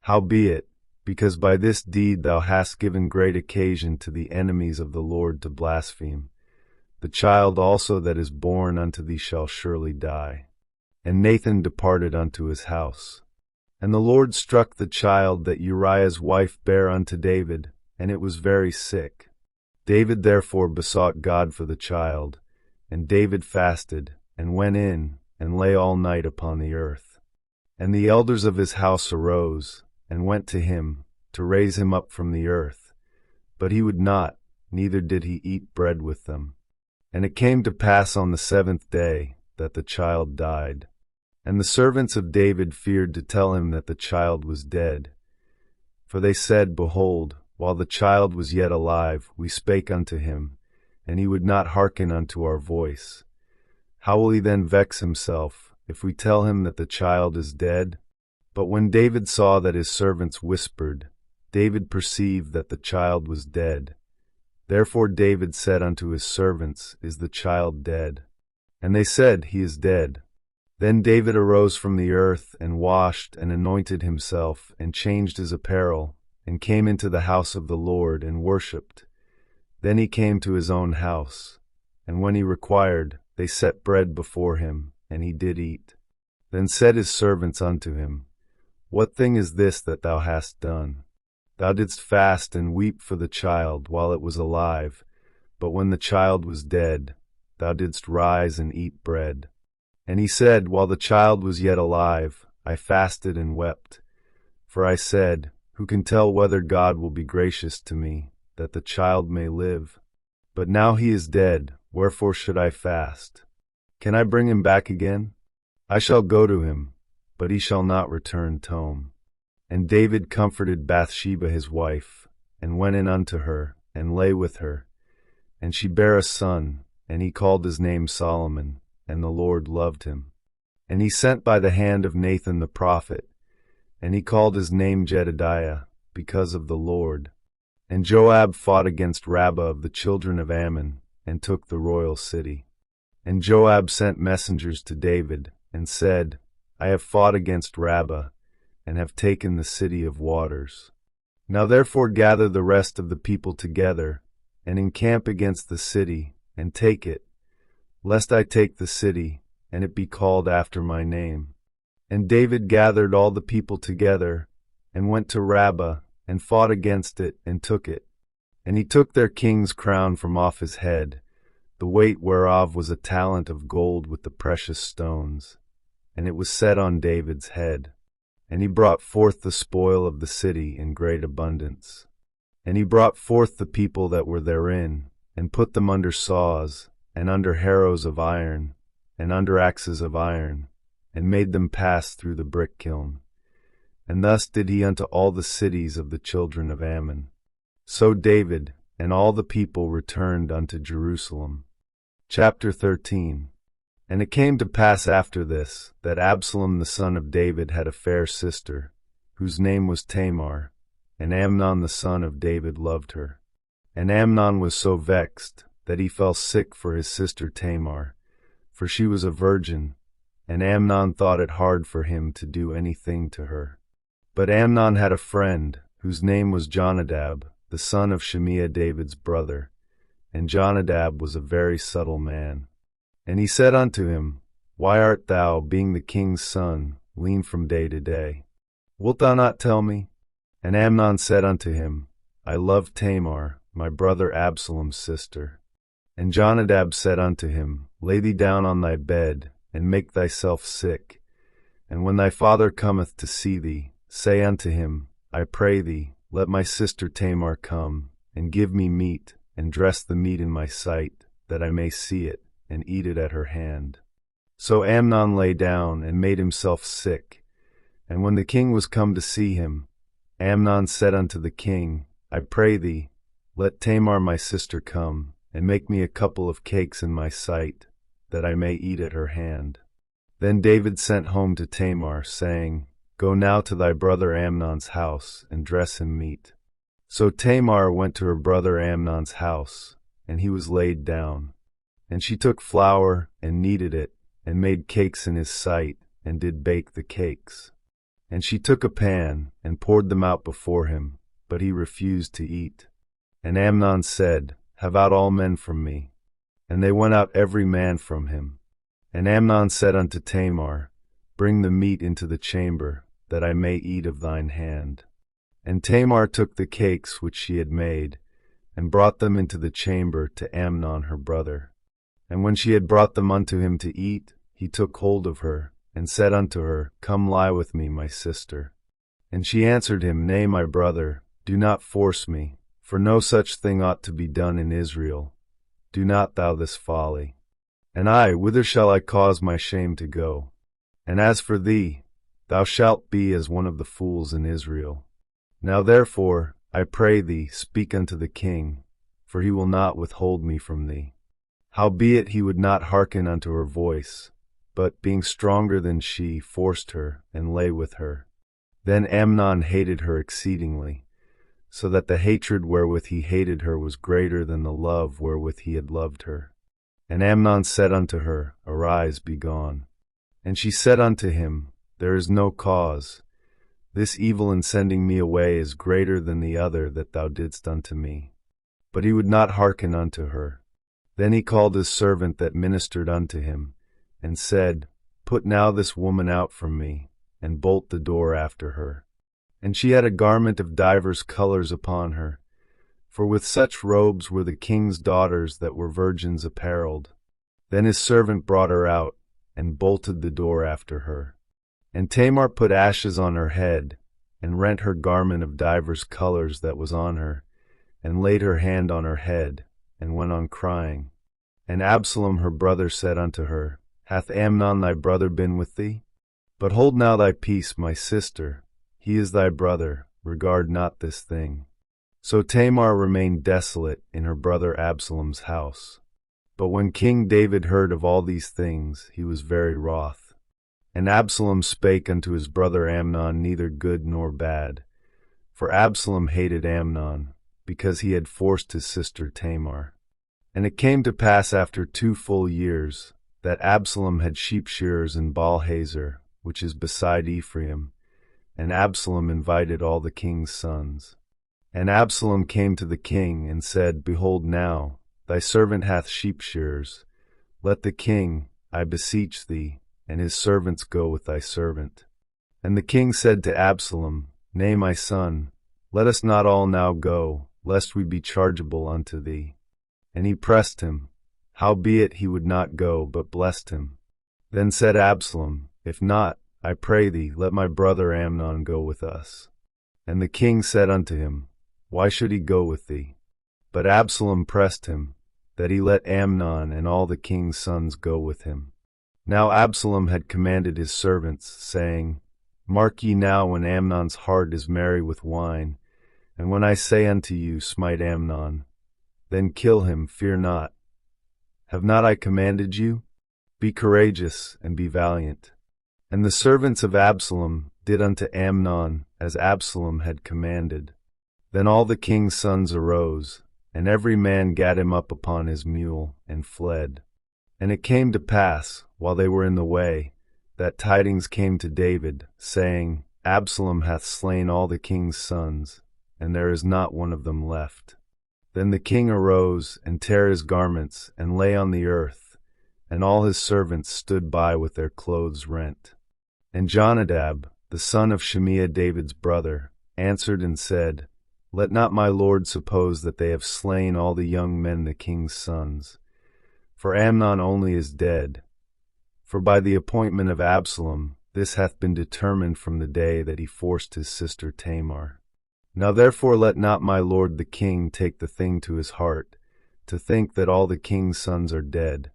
Howbeit, because by this deed thou hast given great occasion to the enemies of the Lord to blaspheme, the child also that is born unto thee shall surely die. And Nathan departed unto his house. And the Lord struck the child that Uriah's wife bare unto David, and it was very sick. David therefore besought God for the child, and David fasted, and went in, and lay all night upon the earth. And the elders of his house arose, and went to him, to raise him up from the earth. But he would not, neither did he eat bread with them. And it came to pass on the 7th day, that the child died. And the servants of David feared to tell him that the child was dead. For they said, Behold, while the child was yet alive, we spake unto him, and he would not hearken unto our voice. How will he then vex himself, if we tell him that the child is dead? But when David saw that his servants whispered, David perceived that the child was dead. Therefore David said unto his servants, Is the child dead? And they said, He is dead. Then David arose from the earth, and washed, and anointed himself, and changed his apparel, and came into the house of the Lord, and worshipped. Then he came to his own house, and when he required, they set bread before him, and he did eat. Then said his servants unto him, What thing is this that thou hast done? Thou didst fast and weep for the child while it was alive, but when the child was dead, thou didst rise and eat bread. And he said, While the child was yet alive, I fasted and wept. For I said, Who can tell whether God will be gracious to me, that the child may live? But now he is dead, wherefore should I fast? Can I bring him back again? I shall go to him, but he shall not return home. And David comforted Bathsheba his wife, and went in unto her, and lay with her. And she bare a son, and he called his name Solomon, and the Lord loved him. And he sent by the hand of Nathan the prophet, and he called his name Jedediah, because of the Lord. And Joab fought against Rabbah of the children of Ammon, and took the royal city. And Joab sent messengers to David, and said, I have fought against Rabbah, and have taken the city of waters. Now therefore gather the rest of the people together, and encamp against the city, and take it, lest I take the city, and it be called after my name. And David gathered all the people together, and went to Rabbah, and fought against it, and took it. And he took their king's crown from off his head, the weight whereof was a talent of gold with the precious stones, and it was set on David's head. And he brought forth the spoil of the city in great abundance. And he brought forth the people that were therein, and put them under saws, and under harrows of iron, and under axes of iron, and made them pass through the brick kiln. And thus did he unto all the cities of the children of Ammon. So David and all the people returned unto Jerusalem. Chapter 13. And it came to pass after this, that Absalom the son of David had a fair sister, whose name was Tamar, and Amnon the son of David loved her. And Amnon was so vexed, that he fell sick for his sister Tamar, for she was a virgin, and Amnon thought it hard for him to do anything to her. But Amnon had a friend, whose name was Jonadab, the son of Shimea David's brother, and Jonadab was a very subtle man. And he said unto him, Why art thou, being the king's son, lean from day to day? Wilt thou not tell me? And Amnon said unto him, I love Tamar, my brother Absalom's sister. And Jonadab said unto him, Lay thee down on thy bed, and make thyself sick. And when thy father cometh to see thee, say unto him, I pray thee, let my sister Tamar come, and give me meat, and dress the meat in my sight, that I may see it, and eat it at her hand. So Amnon lay down, and made himself sick. And when the king was come to see him, Amnon said unto the king, I pray thee, let Tamar my sister come, and make me a couple of cakes in my sight, that I may eat at her hand. Then David sent home to Tamar, saying, Go now to thy brother Amnon's house, and dress him meat. So Tamar went to her brother Amnon's house, and he was laid down. And she took flour, and kneaded it, and made cakes in his sight, and did bake the cakes. And she took a pan, and poured them out before him, but he refused to eat. And Amnon said, Have out all men from me. And they went out every man from him. And Amnon said unto Tamar, Bring the meat into the chamber, that I may eat of thine hand. And Tamar took the cakes which she had made, and brought them into the chamber to Amnon her brother. And when she had brought them unto him to eat, he took hold of her, and said unto her, Come lie with me, my sister. And she answered him, Nay, my brother, do not force me, for no such thing ought to be done in Israel. Do not thou this folly. And I, whither shall I cause my shame to go? And as for thee, thou shalt be as one of the fools in Israel. Now therefore, I pray thee, speak unto the king, for he will not withhold me from thee. Howbeit he would not hearken unto her voice, but, being stronger than she, forced her, and lay with her. Then Amnon hated her exceedingly, so that the hatred wherewith he hated her was greater than the love wherewith he had loved her. And Amnon said unto her, Arise, be gone. And she said unto him, There is no cause. This evil in sending me away is greater than the other that thou didst unto me. But he would not hearken unto her. Then he called his servant that ministered unto him, and said, Put now this woman out from me, and bolt the door after her. And she had a garment of divers colors upon her, for with such robes were the king's daughters that were virgins apparelled. Then his servant brought her out, and bolted the door after her. And Tamar put ashes on her head, and rent her garment of divers colors that was on her, and laid her hand on her head, and went on crying. And Absalom her brother said unto her, Hath Amnon thy brother been with thee? But hold now thy peace, my sister, he is thy brother, regard not this thing. So Tamar remained desolate in her brother Absalom's house. But when King David heard of all these things, he was very wroth. And Absalom spake unto his brother Amnon neither good nor bad. For Absalom hated Amnon, because he had forced his sister Tamar. And it came to pass after 2 full years, that Absalom had sheep shearers in Baal-hazor, which is beside Ephraim, and Absalom invited all the king's sons. And Absalom came to the king, and said, Behold now, thy servant hath sheep shearers. Let the king, I beseech thee, and his servants go with thy servant. And the king said to Absalom, Nay, my son, let us not all now go, lest we be chargeable unto thee. And he pressed him. Howbeit he would not go, but blessed him. Then said Absalom, If not, I pray thee, let my brother Amnon go with us. And the king said unto him, Why should he go with thee? But Absalom pressed him, that he let Amnon and all the king's sons go with him. Now Absalom had commanded his servants, saying, Mark ye now when Amnon's heart is merry with wine, and when I say unto you, Smite Amnon, then kill him, fear not. Have not I commanded you? Be courageous and be valiant. And the servants of Absalom did unto Amnon as Absalom had commanded. Then all the king's sons arose, and every man gat him up upon his mule, and fled. And it came to pass, while they were in the way, that tidings came to David, saying, Absalom hath slain all the king's sons, and there is not one of them left. Then the king arose, and tare his garments, and lay on the earth, and all his servants stood by with their clothes rent. And Jonadab, the son of Shimea David's brother, answered and said, Let not my lord suppose that they have slain all the young men the king's sons. For Amnon only is dead. For by the appointment of Absalom this hath been determined from the day that he forced his sister Tamar. Now therefore let not my lord the king take the thing to his heart, to think that all the king's sons are dead.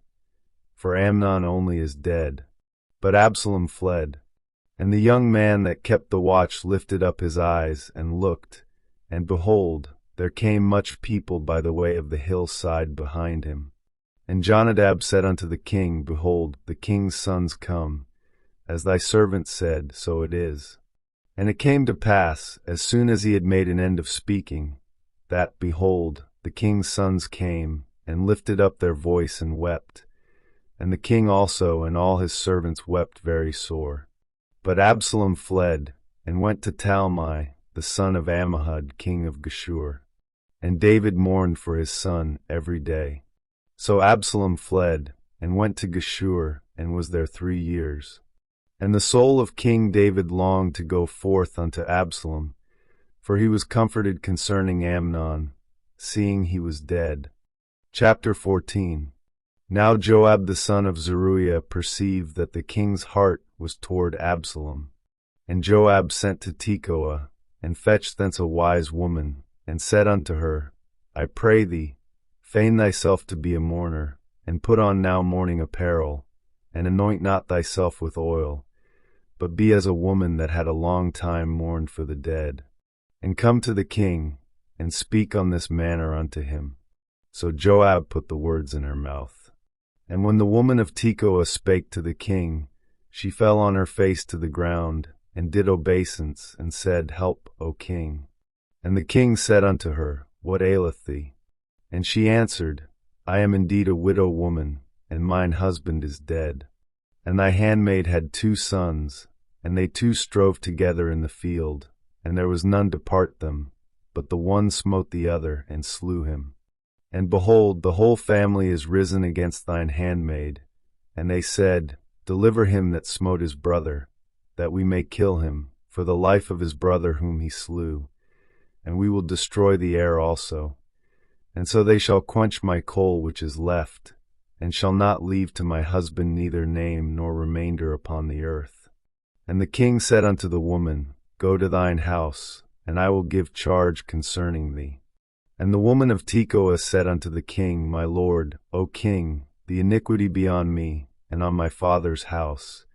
For Amnon only is dead. But Absalom fled. And the young man that kept the watch lifted up his eyes, and looked, and behold, there came much people by the way of the hillside behind him. And Jonadab said unto the king, Behold, the king's sons come. As thy servant said, so it is. And it came to pass, as soon as he had made an end of speaking, that, behold, the king's sons came, and lifted up their voice and wept. And the king also and all his servants wept very sore. But Absalom fled, and went to Talmai, the son of Ammihud, king of Geshur. And David mourned for his son every day. So Absalom fled, and went to Geshur, and was there 3 years. And the soul of King David longed to go forth unto Absalom, for he was comforted concerning Amnon, seeing he was dead. Chapter 14. Now Joab the son of Zeruiah perceived that the king's heart was toward Absalom. And Joab sent to Tekoa, and fetched thence a wise woman, and said unto her, I pray thee, feign thyself to be a mourner, and put on now mourning apparel, and anoint not thyself with oil, but be as a woman that had a long time mourned for the dead. And come to the king, and speak on this manner unto him. So Joab put the words in her mouth. And when the woman of Tekoa spake to the king, she fell on her face to the ground, and did obeisance, and said, Help, O king. And the king said unto her, What aileth thee? And she answered, I am indeed a widow woman, and mine husband is dead. And thy handmaid had 2 sons, And they two strove together in the field, and there was none to part them, but the one smote the other, and slew him. And behold, the whole family is risen against thine handmaid. And they said, Deliver him that smote his brother, that we may kill him, for the life of his brother whom he slew. And we will destroy the heir also. And so they shall quench my coal which is left, and shall not leave to my husband neither name nor remainder upon the earth. And the king said unto the woman, Go to thine house, and I will give charge concerning thee. And the woman of Tekoa said unto the king, My lord, O king, the iniquity be on me, and on my father's house,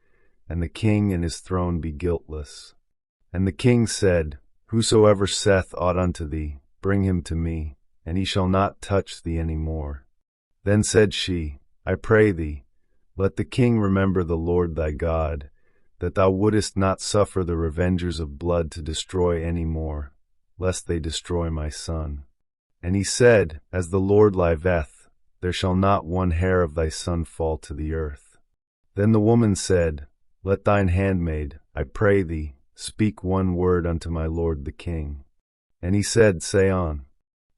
and the king and his throne be guiltless. And the king said, Whosoever saith aught unto thee, bring him to me, and he shall not touch thee any more. Then said she, I pray thee, let the king remember the Lord thy God, that thou wouldest not suffer the revengers of blood to destroy any more, lest they destroy my son. And he said, As the Lord liveth, there shall not one hair of thy son fall to the earth. Then the woman said, Let thine handmaid, I pray thee, speak one word unto my lord the king. And he said, Say on.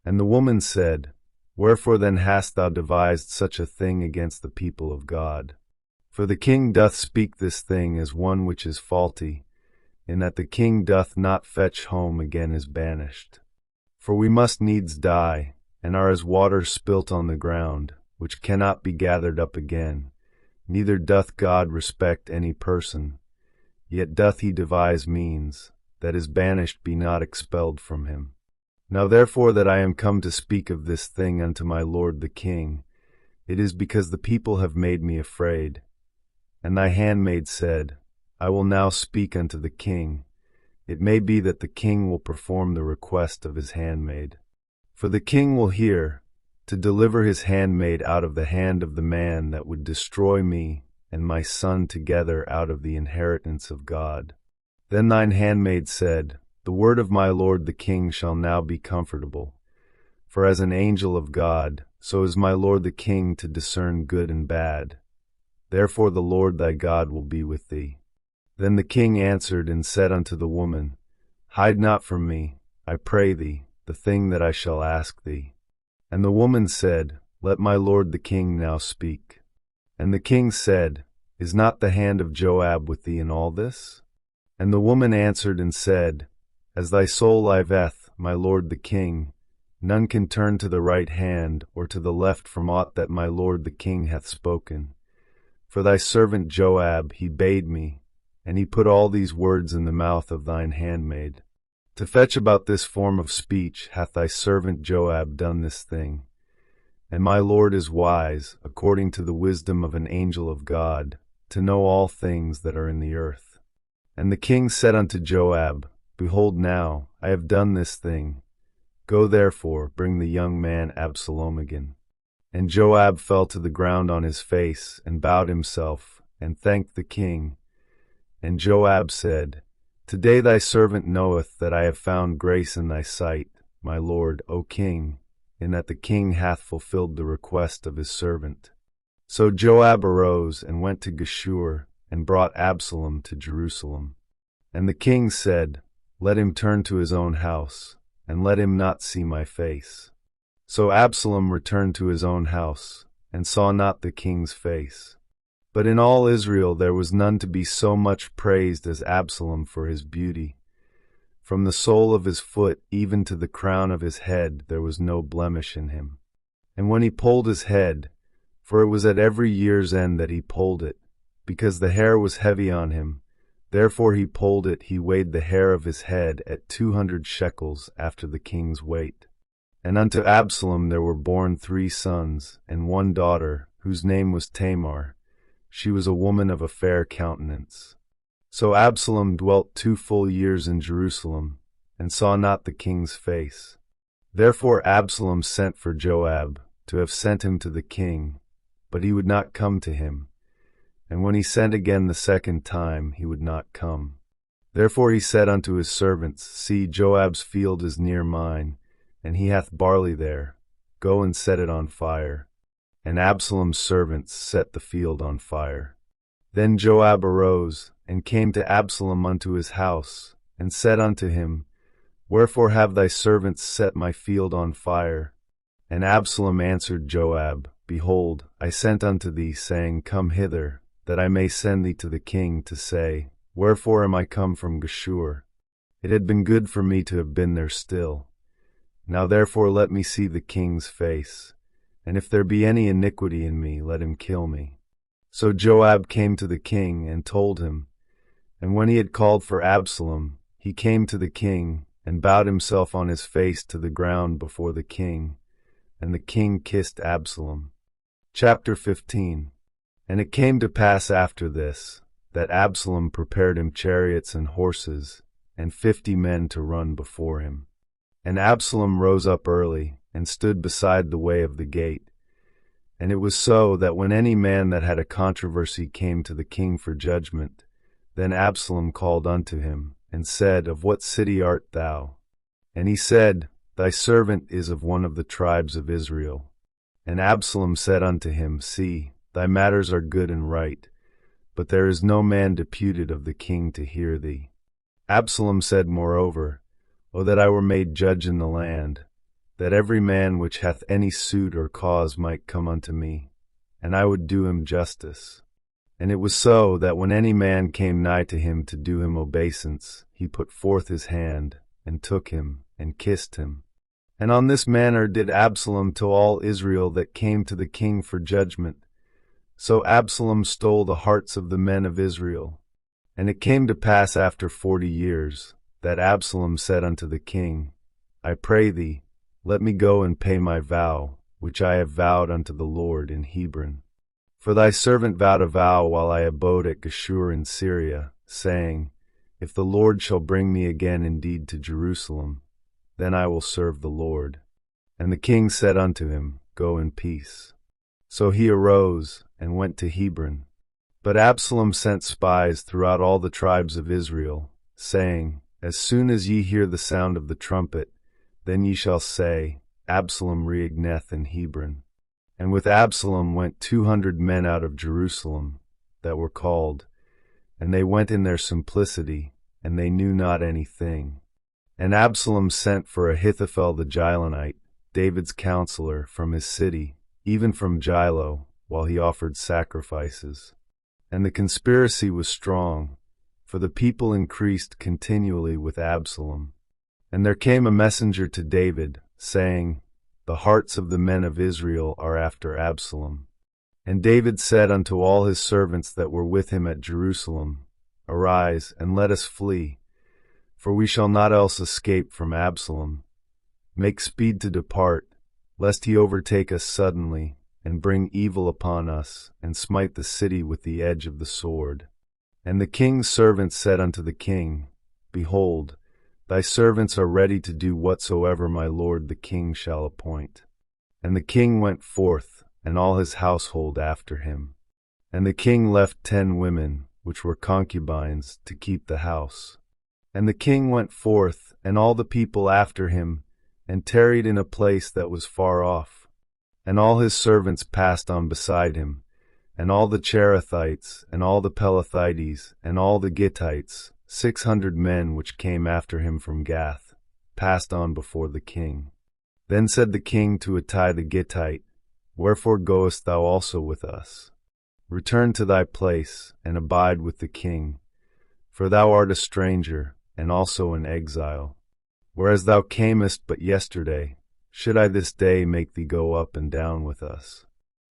And the woman said, Wherefore then hast thou devised such a thing against the people of God? For the king doth speak this thing as one which is faulty, in that the king doth not fetch home again is banished. For we must needs die, and are as water spilt on the ground, which cannot be gathered up again. Neither doth God respect any person, yet doth he devise means, that his banished be not expelled from him. Now therefore that I am come to speak of this thing unto my lord the king, it is because the people have made me afraid. And thy handmaid said, I will now speak unto the king. It may be that the king will perform the request of his handmaid. For the king will hear, to deliver his handmaid out of the hand of the man that would destroy me and my son together out of the inheritance of God. Then thine handmaid said, The word of my lord the king shall now be comfortable. For as an angel of God, so is my lord the king to discern good and bad. Therefore the Lord thy God will be with thee. Then the king answered and said unto the woman, Hide not from me, I pray thee, the thing that I shall ask thee. And the woman said, Let my lord the king now speak. And the king said, Is not the hand of Joab with thee in all this? And the woman answered and said, As thy soul liveth, my lord the king, none can turn to the right hand or to the left from aught that my lord the king hath spoken. For thy servant Joab he bade me, and he put all these words in the mouth of thine handmaid. To fetch about this form of speech hath thy servant Joab done this thing. And my lord is wise, according to the wisdom of an angel of God, to know all things that are in the earth. And the king said unto Joab, Behold now, I have done this thing. Go therefore, bring the young man Absalom again. And Joab fell to the ground on his face, and bowed himself, and thanked the king. And Joab said, Today thy servant knoweth that I have found grace in thy sight, my lord, O king, in that the king hath fulfilled the request of his servant. So Joab arose and went to Geshur, and brought Absalom to Jerusalem. And the king said, Let him turn to his own house, and let him not see my face. So Absalom returned to his own house, and saw not the king's face. But in all Israel there was none to be so much praised as Absalom for his beauty. From the sole of his foot even to the crown of his head there was no blemish in him. And when he polled his head, for it was at every year's end that he polled it, because the hair was heavy on him, therefore he polled it, he weighed the hair of his head at 200 shekels after the king's weight. And unto Absalom there were born 3 sons, and 1 daughter, whose name was Tamar. She was a woman of a fair countenance. So Absalom dwelt 2 full years in Jerusalem, and saw not the king's face. Therefore Absalom sent for Joab, to have sent him to the king, but he would not come to him. And when he sent again the second time, he would not come. Therefore he said unto his servants, See, Joab's field is near mine, and he hath barley there. Go and set it on fire. And Absalom's servants set the field on fire. Then Joab arose, and came to Absalom unto his house, and said unto him, Wherefore have thy servants set my field on fire? And Absalom answered Joab, Behold, I sent unto thee, saying, Come hither, that I may send thee to the king, to say, Wherefore am I come from Geshur? It had been good for me to have been there still. Now therefore let me see the king's face, and if there be any iniquity in me, let him kill me. So Joab came to the king, and told him. And when he had called for Absalom, he came to the king, and bowed himself on his face to the ground before the king. And the king kissed Absalom. Chapter 15. And it came to pass after this, that Absalom prepared him chariots and horses, and 50 men to run before him. And Absalom rose up early, and stood beside the way of the gate. And it was so, that when any man that had a controversy came to the king for judgment, then Absalom called unto him, and said, Of what city art thou? And he said, Thy servant is of one of the tribes of Israel. And Absalom said unto him, See, thy matters are good and right, but there is no man deputed of the king to hear thee. Absalom said moreover, O that I were made judge in the land, that every man which hath any suit or cause might come unto me, and I would do him justice. And it was so, that when any man came nigh to him to do him obeisance, he put forth his hand, and took him, and kissed him. And on this manner did Absalom to all Israel that came to the king for judgment. So Absalom stole the hearts of the men of Israel. And it came to pass after 40 years, that Absalom said unto the king, I pray thee, let me go and pay my vow, which I have vowed unto the Lord in Hebron. For thy servant vowed a vow while I abode at Geshur in Syria, saying, If the Lord shall bring me again indeed to Jerusalem, then I will serve the Lord. And the king said unto him, Go in peace. So he arose, and went to Hebron. But Absalom sent spies throughout all the tribes of Israel, saying, As soon as ye hear the sound of the trumpet, then ye shall say, Absalom reigneth in Hebron. And with Absalom went 200 men out of Jerusalem, that were called, and they went in their simplicity, and they knew not anything. And Absalom sent for Ahithophel the Gilonite, David's counselor, from his city, even from Gilo, while he offered sacrifices. And the conspiracy was strong, for the people increased continually with Absalom. And there came a messenger to David, saying, The hearts of the men of Israel are after Absalom. And David said unto all his servants that were with him at Jerusalem, Arise, and let us flee, for we shall not else escape from Absalom. Make speed to depart, lest he overtake us suddenly, and bring evil upon us, and smite the city with the edge of the sword. And the king's servants said unto the king, Behold, thy servants are ready to do whatsoever my lord the king shall appoint. And the king went forth, and all his household after him. And the king left 10 women, which were concubines, to keep the house. And the king went forth, and all the people after him, and tarried in a place that was far off. And all his servants passed on beside him, and all the Cherethites, and all the Pelethites, and all the Gittites, 600 men which came after him from Gath, passed on before the king. Then said the king to Ittai the Gittite, Wherefore goest thou also with us? Return to thy place, and abide with the king, for thou art a stranger, and also an exile. Whereas thou camest but yesterday, should I this day make thee go up and down with us?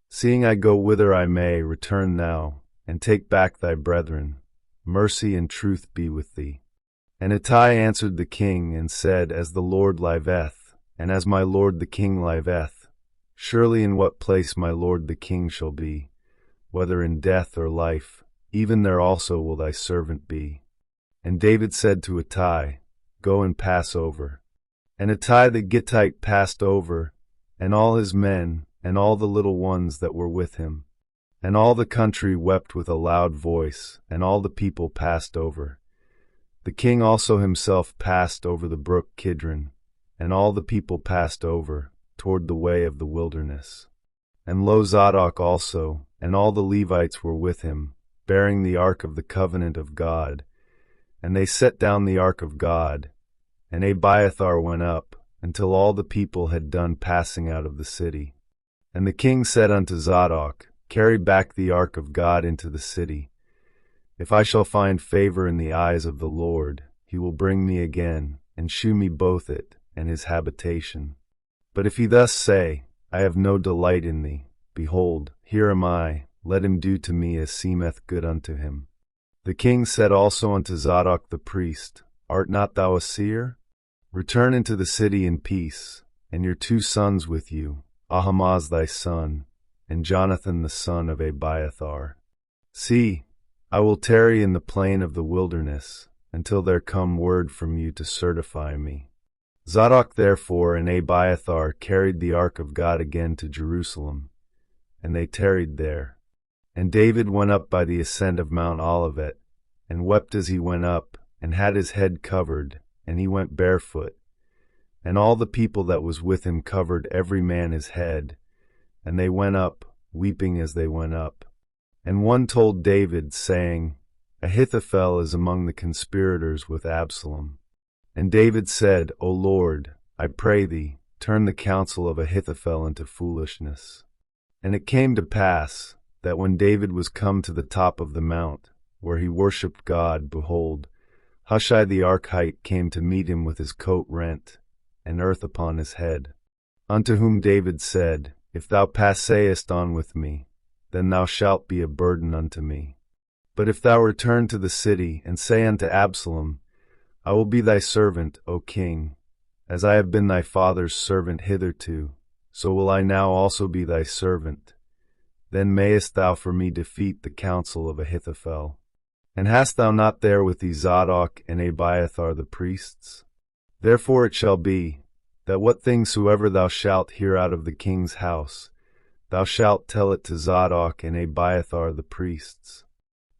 Seeing I go whither I may, return thou, and take back thy brethren. Mercy and truth be with thee. And Ittai answered the king, and said, As the Lord liveth, and as my lord the king liveth, surely in what place my lord the king shall be, whether in death or life, even there also will thy servant be. And David said to Ittai, Go and pass over. And Ittai the Gittite passed over, and all his men, and all the little ones that were with him. And all the country wept with a loud voice, and all the people passed over. The king also himself passed over the brook Kidron, and all the people passed over, toward the way of the wilderness. And lo, Zadok also, and all the Levites were with him, bearing the ark of the covenant of God. And they set down the ark of God, and Abiathar went up, until all the people had done passing out of the city. And the king said unto Zadok, Carry back the ark of God into the city. If I shall find favor in the eyes of the Lord, he will bring me again, and shew me both it and his habitation. But if he thus say, I have no delight in thee, behold, here am I, let him do to me as seemeth good unto him. The king said also unto Zadok the priest, Art not thou a seer? Return into the city in peace, and your 2 sons with you, Ahimaaz thy son, and Jonathan the son of Abiathar. See, I will tarry in the plain of the wilderness, until there come word from you to certify me. Zadok therefore and Abiathar carried the ark of God again to Jerusalem, and they tarried there. And David went up by the ascent of Mount Olivet, and wept as he went up, and had his head covered, and he went barefoot. And all the people that was with him covered every man his head, and they went up, weeping as they went up. And one told David, saying, Ahithophel is among the conspirators with Absalom. And David said, O Lord, I pray thee, turn the counsel of Ahithophel into foolishness. And it came to pass, that when David was come to the top of the mount, where he worshipped God, behold, Hushai the Archite came to meet him with his coat rent, and earth upon his head. Unto whom David said, If thou passayest on with me, then thou shalt be a burden unto me. But if thou return to the city, and say unto Absalom, I will be thy servant, O king, as I have been thy father's servant hitherto, so will I now also be thy servant. Then mayest thou for me defeat the counsel of Ahithophel. And hast thou not there with thee Zadok and Abiathar the priests? Therefore it shall be, that what things soever thou shalt hear out of the king's house, thou shalt tell it to Zadok and Abiathar the priests.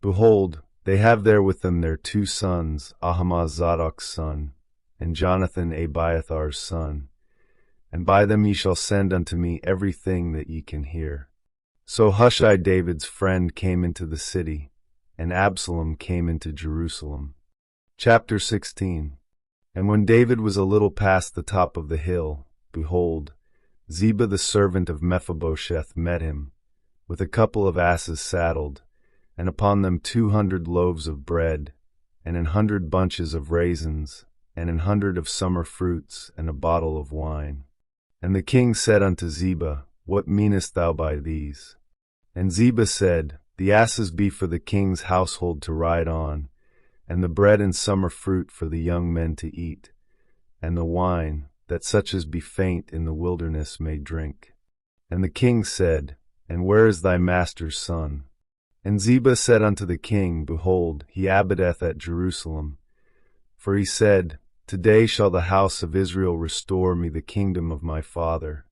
Behold, they have there with them their 2 sons, Ahimaaz Zadok's son, and Jonathan Abiathar's son. And by them ye shall send unto me every thing that ye can hear. So Hushai David's friend came into the city, and Absalom came into Jerusalem. Chapter 16. And when David was a little past the top of the hill, behold, Ziba the servant of Mephibosheth met him, with a couple of asses saddled, and upon them 200 loaves of bread, and 100 bunches of raisins, and 100 of summer fruits, and a bottle of wine. And the king said unto Ziba, What meanest thou by these? And Ziba said, The asses be for the king's household to ride on, and the bread and summer fruit for the young men to eat, and the wine, that such as be faint in the wilderness may drink. And the king said, And where is thy master's son? And Ziba said unto the king, Behold, he abideth at Jerusalem. For he said, Today shall the house of Israel restore me the kingdom of my father.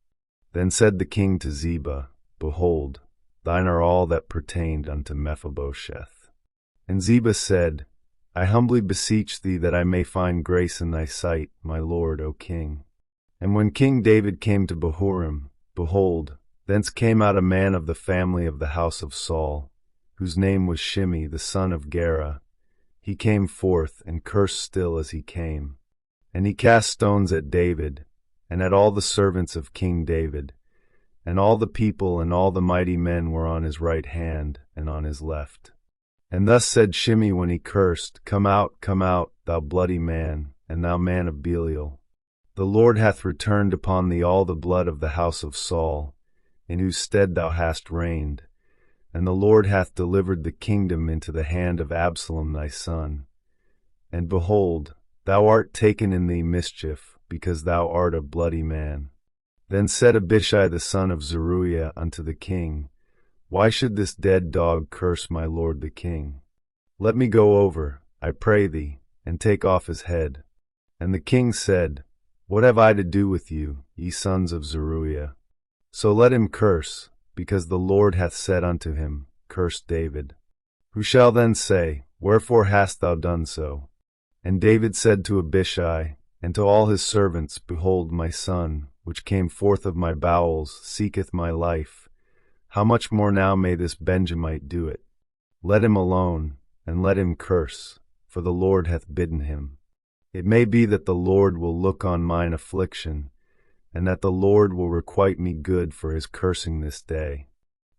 Then said the king to Ziba, Behold, thine are all that pertained unto Mephibosheth. And Ziba said, I humbly beseech thee that I may find grace in thy sight, my lord, O king. And when King David came to Bahurim, behold, thence came out a man of the family of the house of Saul, whose name was Shimei the son of Gera. He came forth, and cursed still as he came. And he cast stones at David, and at all the servants of King David. And all the people and all the mighty men were on his right hand and on his left. And thus said Shimei when he cursed, Come out, thou bloody man, and thou man of Belial. The Lord hath returned upon thee all the blood of the house of Saul, in whose stead thou hast reigned. And the Lord hath delivered the kingdom into the hand of Absalom thy son. And behold, thou art taken in thee mischief, because thou art a bloody man. Then said Abishai the son of Zeruiah unto the king, Why should this dead dog curse my lord the king? Let me go over, I pray thee, and take off his head. And the king said, What have I to do with you, ye sons of Zeruiah? So let him curse, because the Lord hath said unto him, Curse David. Who shall then say, Wherefore hast thou done so? And David said to Abishai, and to all his servants, Behold, my son, which came forth of my bowels, seeketh my life. How much more now may this Benjamite do it? Let him alone, and let him curse, for the Lord hath bidden him. It may be that the Lord will look on mine affliction, and that the Lord will requite me good for his cursing this day.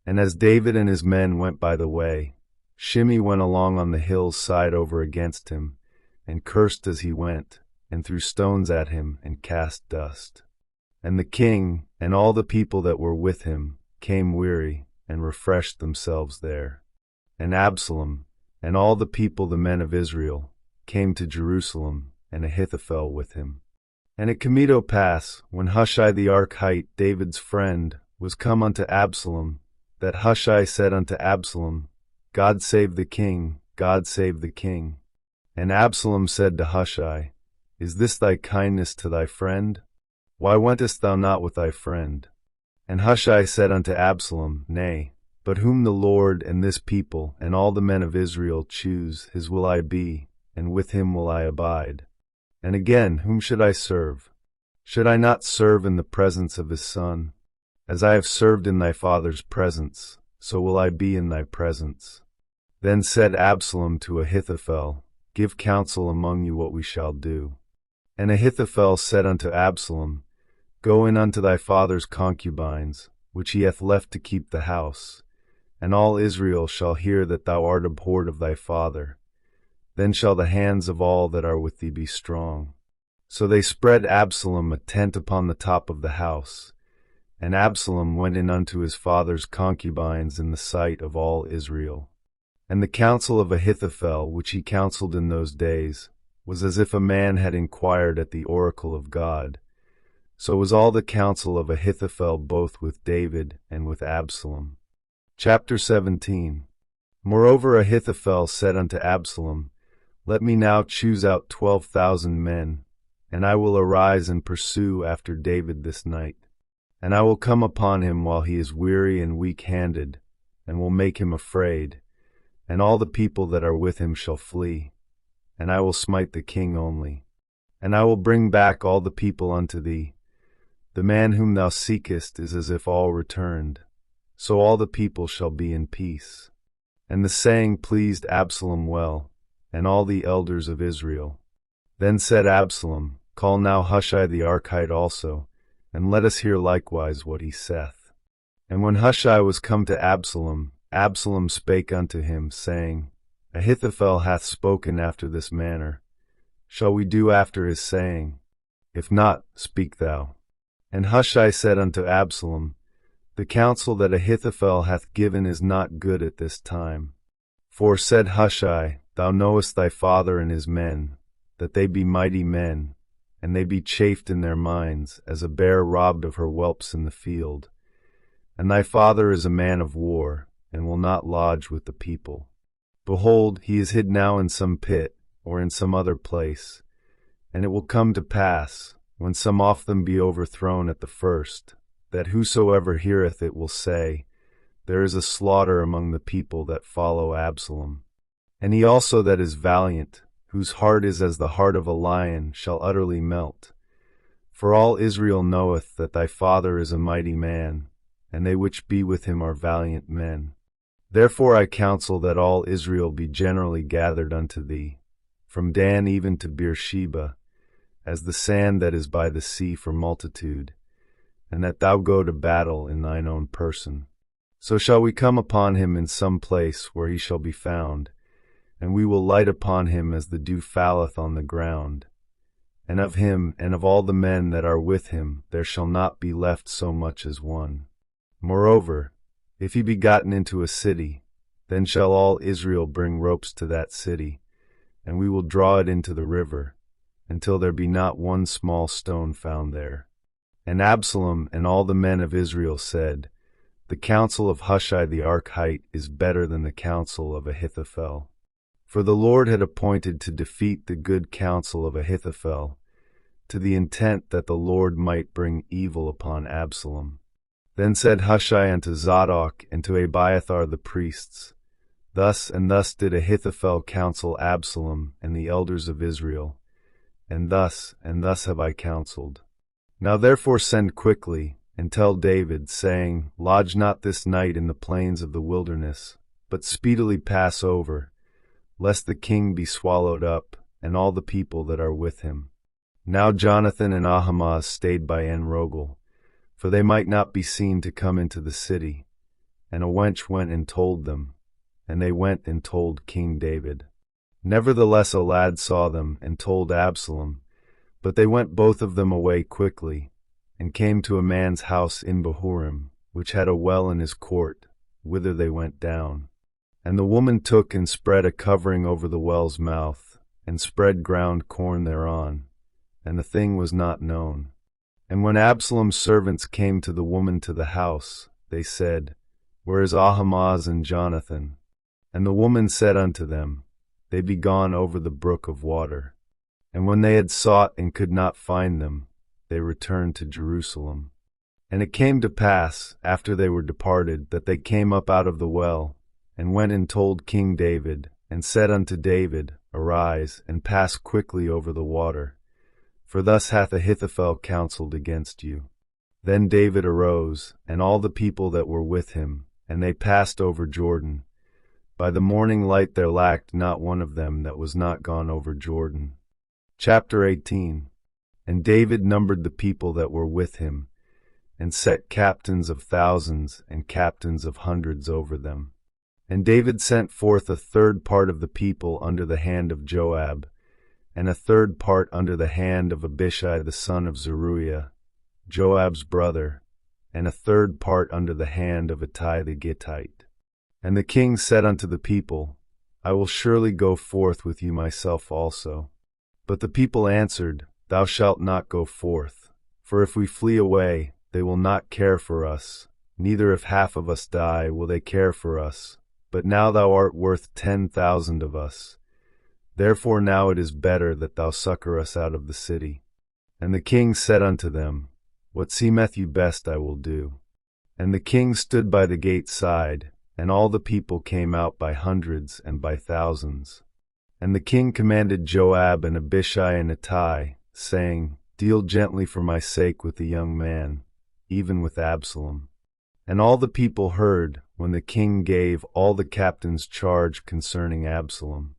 And as David and his men went by the way, Shimei went along on the hill's side over against him, and cursed as he went, and threw stones at him, and cast dust. And the king, and all the people that were with him, came weary, and refreshed themselves there. And Absalom, and all the people the men of Israel, came to Jerusalem, and Ahithophel with him. And it came to pass, when Hushai the Archite, David's friend, was come unto Absalom, that Hushai said unto Absalom, God save the king, God save the king. And Absalom said to Hushai, Is this thy kindness to thy friend? Why wentest thou not with thy friend? And Hushai said unto Absalom, Nay, but whom the Lord and this people and all the men of Israel choose, his will I be, and with him will I abide. And again, whom should I serve? Should I not serve in the presence of his son? As I have served in thy father's presence, so will I be in thy presence. Then said Absalom to Ahithophel, Give counsel among you what we shall do. And Ahithophel said unto Absalom, Go in unto thy father's concubines, which he hath left to keep the house, and all Israel shall hear that thou art abhorred of thy father. Then shall the hands of all that are with thee be strong. So they spread Absalom a tent upon the top of the house, and Absalom went in unto his father's concubines in the sight of all Israel. And the counsel of Ahithophel, which he counseled in those days, was as if a man had inquired at the oracle of God. So was all the counsel of Ahithophel both with David and with Absalom. Chapter 17. Moreover Ahithophel said unto Absalom, Let me now choose out 12,000 men, and I will arise and pursue after David this night. And I will come upon him while he is weary and weak-handed, and will make him afraid, and all the people that are with him shall flee, and I will smite the king only. And I will bring back all the people unto thee. The man whom thou seekest is as if all returned, so all the people shall be in peace. And the saying pleased Absalom well, and all the elders of Israel. Then said Absalom, Call now Hushai the Archite also, and let us hear likewise what he saith. And when Hushai was come to Absalom, Absalom spake unto him, saying, Ahithophel hath spoken after this manner. Shall we do after his saying? If not, speak thou. And Hushai said unto Absalom, The counsel that Ahithophel hath given is not good at this time. For, said Hushai, Thou knowest thy father and his men, that they be mighty men, and they be chafed in their minds, as a bear robbed of her whelps in the field. And thy father is a man of war, and will not lodge with the people. Behold, he is hid now in some pit, or in some other place. And it will come to pass, when some of them be overthrown at the first, that whosoever heareth it will say, There is a slaughter among the people that follow Absalom. And he also that is valiant, whose heart is as the heart of a lion, shall utterly melt. For all Israel knoweth that thy father is a mighty man, and they which be with him are valiant men. Therefore I counsel that all Israel be generally gathered unto thee, from Dan even to Beersheba, as the sand that is by the sea for multitude, and that thou go to battle in thine own person. So shall we come upon him in some place where he shall be found, and we will light upon him as the dew falleth on the ground. And of him and of all the men that are with him there shall not be left so much as one. Moreover, if he be gotten into a city, then shall all Israel bring ropes to that city, and we will draw it into the river, until there be not one small stone found there. And Absalom and all the men of Israel said, The counsel of Hushai the Archite is better than the counsel of Ahithophel. For the Lord had appointed to defeat the good counsel of Ahithophel, to the intent that the Lord might bring evil upon Absalom. Then said Hushai unto Zadok and to Abiathar the priests, Thus and thus did Ahithophel counsel Absalom and the elders of Israel, and thus have I counseled. Now therefore send quickly, and tell David, saying, Lodge not this night in the plains of the wilderness, but speedily pass over, lest the king be swallowed up, and all the people that are with him. Now Jonathan and Ahimaaz stayed by En-rogel, for they might not be seen to come into the city. And a wench went and told them, and they went and told King David. Nevertheless a lad saw them, and told Absalom, but they went both of them away quickly, and came to a man's house in Bahurim, which had a well in his court, whither they went down. And the woman took and spread a covering over the well's mouth, and spread ground corn thereon, and the thing was not known. And when Absalom's servants came to the woman to the house, they said, Where is Ahimaaz and Jonathan? And the woman said unto them, They be gone over the brook of water. And when they had sought and could not find them, they returned to Jerusalem. And it came to pass, after they were departed, that they came up out of the well, and went and told King David, and said unto David, Arise, and pass quickly over the water, for thus hath Ahithophel counseled against you. Then David arose, and all the people that were with him, and they passed over Jordan. By the morning light there lacked not one of them that was not gone over Jordan. Chapter 18. And David numbered the people that were with him, and set captains of thousands and captains of hundreds over them. And David sent forth a third part of the people under the hand of Joab, and a third part under the hand of Abishai the son of Zeruiah, Joab's brother, and a third part under the hand of Ittai the Gittite. And the king said unto the people, I will surely go forth with you myself also. But the people answered, Thou shalt not go forth, for if we flee away, they will not care for us, neither if half of us die will they care for us. But now thou art worth 10,000 of us. Therefore now it is better that thou succor us out of the city. And the king said unto them, What seemeth you best I will do. And the king stood by the gate side, and all the people came out by hundreds and by thousands. And the king commanded Joab and Abishai and Ittai, saying, Deal gently for my sake with the young man, even with Absalom. And all the people heard, when the king gave all the captains charge concerning Absalom.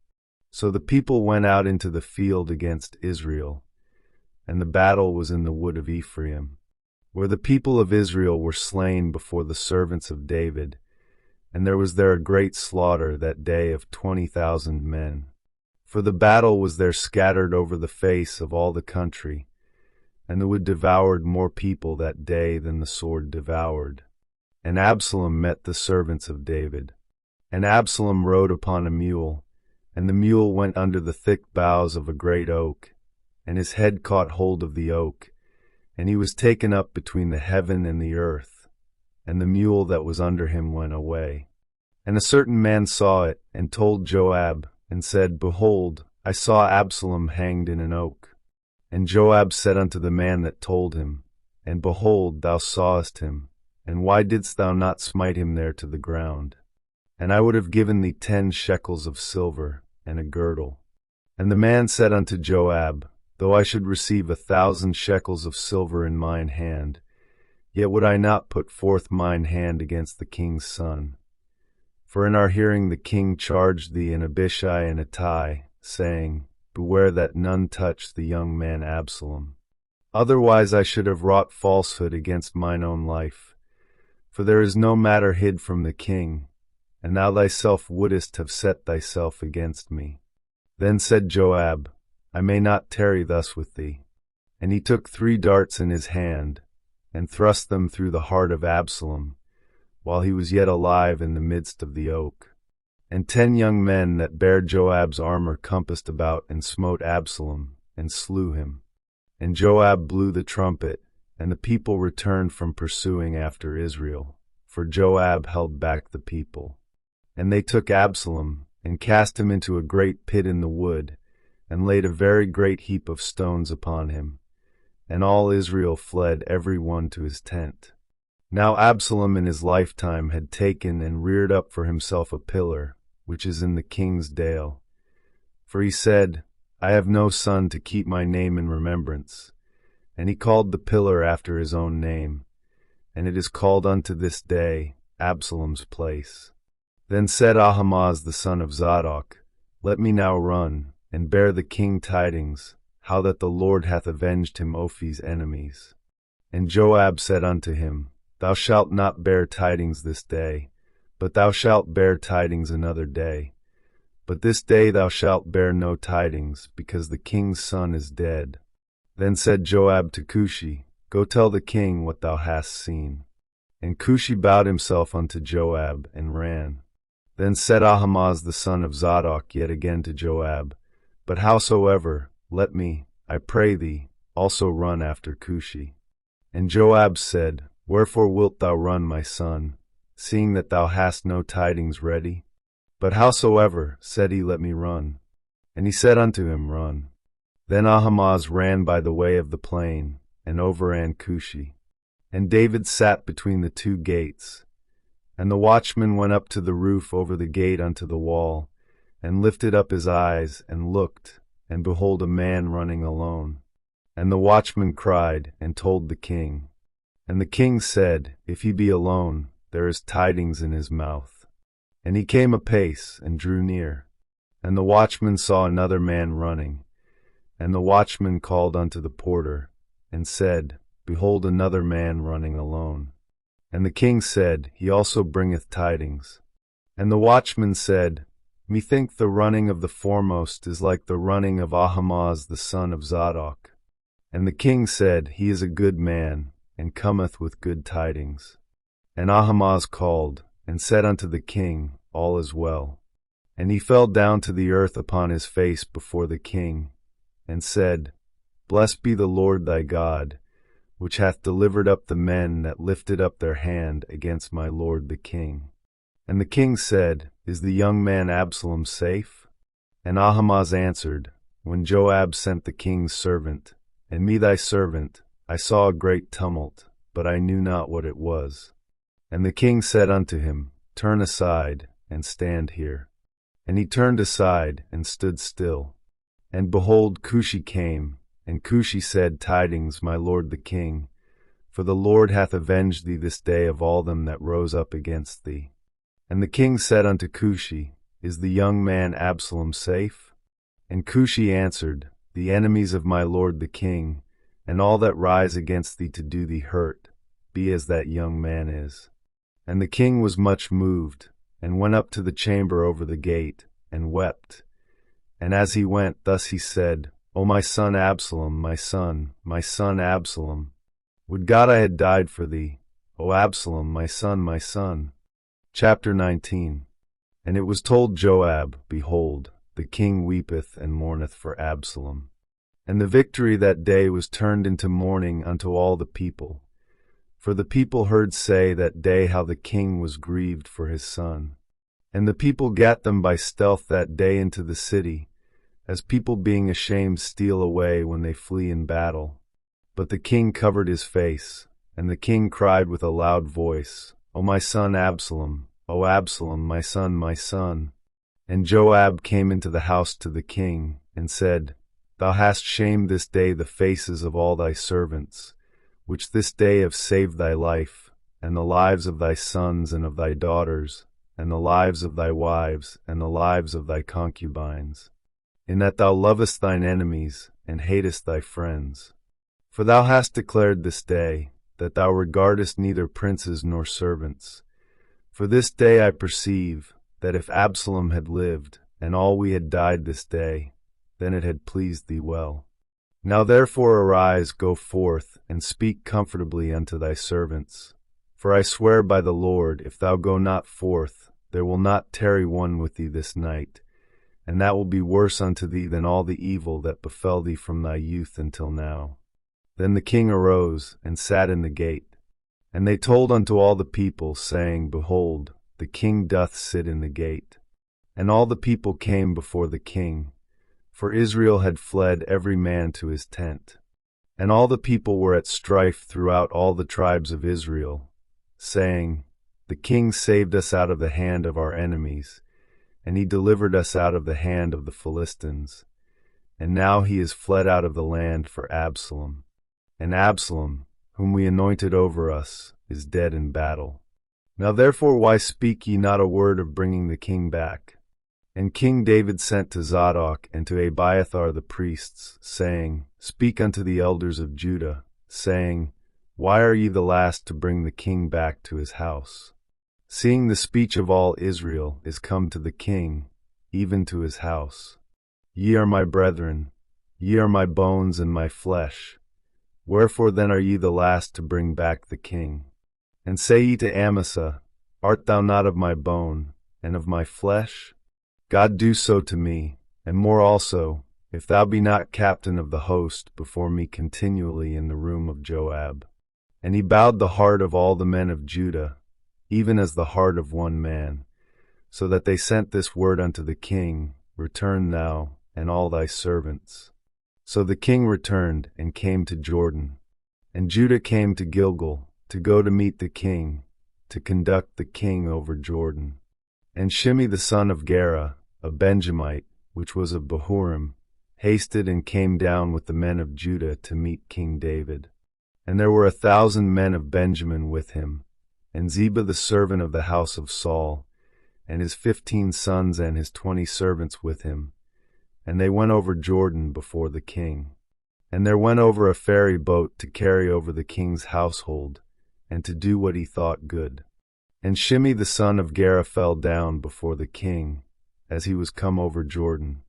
So the people went out into the field against Israel, and the battle was in the wood of Ephraim, where the people of Israel were slain before the servants of David, and there was there a great slaughter that day of 20,000 men. For the battle was there scattered over the face of all the country, and the wood devoured more people that day than the sword devoured. And Absalom met the servants of David. And Absalom rode upon a mule, and the mule went under the thick boughs of a great oak, and his head caught hold of the oak, and he was taken up between the heaven and the earth, and the mule that was under him went away. And a certain man saw it, and told Joab, and said, Behold, I saw Absalom hanged in an oak. And Joab said unto the man that told him, And behold, thou sawest him, and why didst thou not smite him there to the ground? And I would have given thee 10 shekels of silver, and a girdle. And the man said unto Joab, Though I should receive 1,000 shekels of silver in mine hand, yet would I not put forth mine hand against the king's son. For in our hearing the king charged thee and Abishai and Ittai, saying, Beware that none touch the young man Absalom. Otherwise I should have wrought falsehood against mine own life. For there is no matter hid from the king, and thou thyself wouldest have set thyself against me. Then said Joab, I may not tarry thus with thee. And he took 3 darts in his hand, and thrust them through the heart of Absalom, while he was yet alive in the midst of the oak. And 10 young men that bare Joab's armor compassed about and smote Absalom, and slew him. And Joab blew the trumpet, and the people returned from pursuing after Israel, for Joab held back the people. And they took Absalom, and cast him into a great pit in the wood, and laid a very great heap of stones upon him. And all Israel fled every one to his tent. Now Absalom in his lifetime had taken and reared up for himself a pillar, which is in the king's dale. For he said, I have no son to keep my name in remembrance. And he called the pillar after his own name, and it is called unto this day Absalom's place. Then said Ahimaaz the son of Zadok, Let me now run, and bear the king tidings, how that the Lord hath avenged him Ophir's enemies. And Joab said unto him, Thou shalt not bear tidings this day, but thou shalt bear tidings another day. But this day thou shalt bear no tidings, because the king's son is dead. Then said Joab to Cushi, Go tell the king what thou hast seen. And Cushi bowed himself unto Joab, and ran. Then said Ahimaaz the son of Zadok yet again to Joab, But howsoever, let me, I pray thee, also run after Cushi. And Joab said, Wherefore wilt thou run, my son, seeing that thou hast no tidings ready? But howsoever, said he, let me run. And he said unto him, Run. Then Ahimaaz ran by the way of the plain, and overran Cushi. And David sat between the two gates. And the watchman went up to the roof over the gate unto the wall, and lifted up his eyes, and looked, and behold a man running alone. And the watchman cried, and told the king. And the king said, If he be alone, there is tidings in his mouth. And he came apace, and drew near. And the watchman saw another man running. And the watchman called unto the porter, and said, Behold another man running alone. And the king said, He also bringeth tidings. And the watchman said, Methink the running of the foremost is like the running of Ahimaaz the son of Zadok. And the king said, He is a good man, and cometh with good tidings. And Ahimaaz called, and said unto the king, All is well. And he fell down to the earth upon his face before the king, and said, Blessed be the Lord thy God, which hath delivered up the men that lifted up their hand against my lord the king. And the king said, Is the young man Absalom safe? And Ahimaaz answered, When Joab sent the king's servant, and me thy servant, I saw a great tumult, but I knew not what it was. And the king said unto him, Turn aside, and stand here. And he turned aside, and stood still. And behold, Cushi came, and Cushi said, Tidings, my lord the king, for the Lord hath avenged thee this day of all them that rose up against thee. And the king said unto Cushi, Is the young man Absalom safe? And Cushi answered, The enemies of my lord the king, and all that rise against thee to do thee hurt, be as that young man is. And the king was much moved, and went up to the chamber over the gate, and wept. And as he went, thus he said, O my son Absalom, my son Absalom, would God I had died for thee, O Absalom, my son, my son. Chapter 19. And it was told Joab, Behold, the king weepeth and mourneth for Absalom. And the victory that day was turned into mourning unto all the people. For the people heard say that day how the king was grieved for his son. And the people gat them by stealth that day into the city, as people being ashamed steal away when they flee in battle. But the king covered his face, and the king cried with a loud voice, O my son Absalom, O Absalom, my son, my son. And Joab came into the house to the king, and said, Thou hast shamed this day the faces of all thy servants, which this day have saved thy life, and the lives of thy sons and of thy daughters, and the lives of thy wives, and the lives of thy concubines, in that thou lovest thine enemies, and hatest thy friends. For thou hast declared this day, that thou regardest neither princes nor servants. For this day I perceive, that if Absalom had lived, and all we had died this day, then it had pleased thee well. Now therefore arise, go forth, and speak comfortably unto thy servants. For I swear by the Lord, if thou go not forth, there will not tarry one with thee this night, and that will be worse unto thee than all the evil that befell thee from thy youth until now. Then the king arose, and sat in the gate. And they told unto all the people, saying, Behold, the king doth sit in the gate. And all the people came before the king, for Israel had fled every man to his tent. And all the people were at strife throughout all the tribes of Israel, saying, The king saved us out of the hand of our enemies, and he delivered us out of the hand of the Philistines. And now he is fled out of the land for Absalom. And Absalom, whom we anointed over us, is dead in battle. Now therefore why speak ye not a word of bringing the king back? And King David sent to Zadok and to Abiathar the priests, saying, Speak unto the elders of Judah, saying, Why are ye the last to bring the king back to his house? Seeing the speech of all Israel is come to the king, even to his house. Ye are my brethren, ye are my bones and my flesh. Wherefore then are ye the last to bring back the king? And say ye to Amasa, Art thou not of my bone, and of my flesh? God do so to me, and more also, if thou be not captain of the host before me continually in the room of Joab. And he bowed the heart of all the men of Judah, even as the heart of one man, so that they sent this word unto the king, Return thou, and all thy servants. So the king returned, and came to Jordan. And Judah came to Gilgal, to go to meet the king, to conduct the king over Jordan. And Shimei the son of Gera, a Benjamite, which was of Bahurim, hasted and came down with the men of Judah to meet King David. And there were 1,000 men of Benjamin with him, and Ziba the servant of the house of Saul, and his 15 sons and his 20 servants with him. And they went over Jordan before the king. And there went over a ferry boat to carry over the king's household, and to do what he thought good. And Shimei the son of Gera fell down before the king, as he was come over Jordan,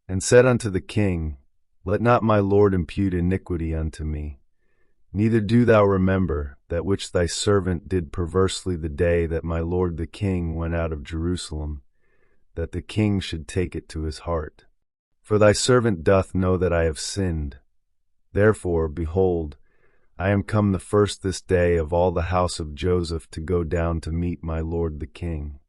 and said unto the king, Let not my lord impute iniquity unto me, neither do thou remember that which thy servant did perversely the day that my lord the king went out of Jerusalem, that the king should take it to his heart. For thy servant doth know that I have sinned. Therefore, behold, I am come the first this day of all the house of Joseph to go down to meet my lord the king.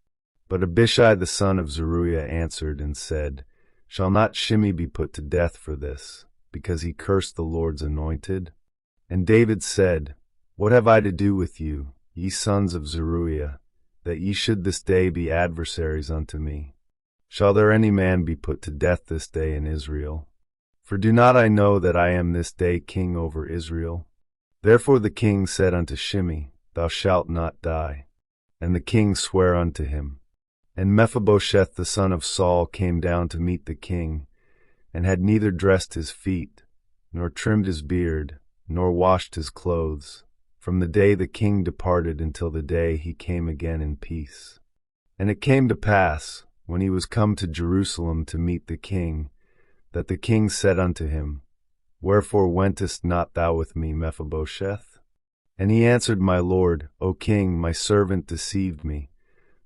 But Abishai the son of Zeruiah answered and said, Shall not Shimei be put to death for this, because he cursed the Lord's anointed? And David said, What have I to do with you, ye sons of Zeruiah, that ye should this day be adversaries unto me? Shall there any man be put to death this day in Israel? For do not I know that I am this day king over Israel? Therefore the king said unto Shimei, Thou shalt not die. And the king sware unto him. And Mephibosheth the son of Saul came down to meet the king, and had neither dressed his feet, nor trimmed his beard, nor washed his clothes, from the day the king departed until the day he came again in peace. And it came to pass, when he was come to Jerusalem to meet the king, that the king said unto him, Wherefore wentest not thou with me, Mephibosheth? And he answered, My lord, O king, my servant deceived me.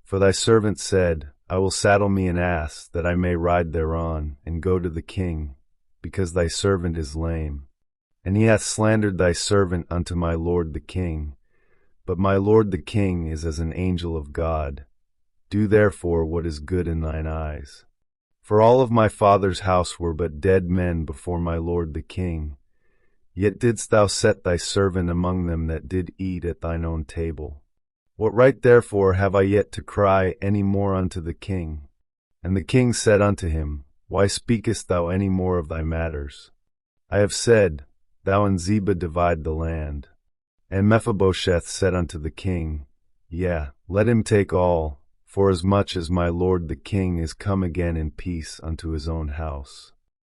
For thy servant said, I will saddle me an ass, that I may ride thereon, and go to the king, because thy servant is lame. And he hath slandered thy servant unto my lord the king. But my lord the king is as an angel of God. Do therefore what is good in thine eyes. For all of my father's house were but dead men before my lord the king. Yet didst thou set thy servant among them that did eat at thine own table. What right therefore have I yet to cry any more unto the king? And the king said unto him, Why speakest thou any more of thy matters? I have said, Thou and Ziba divide the land. And Mephibosheth said unto the king, Yea, let him take all, forasmuch as my lord the king is come again in peace unto his own house.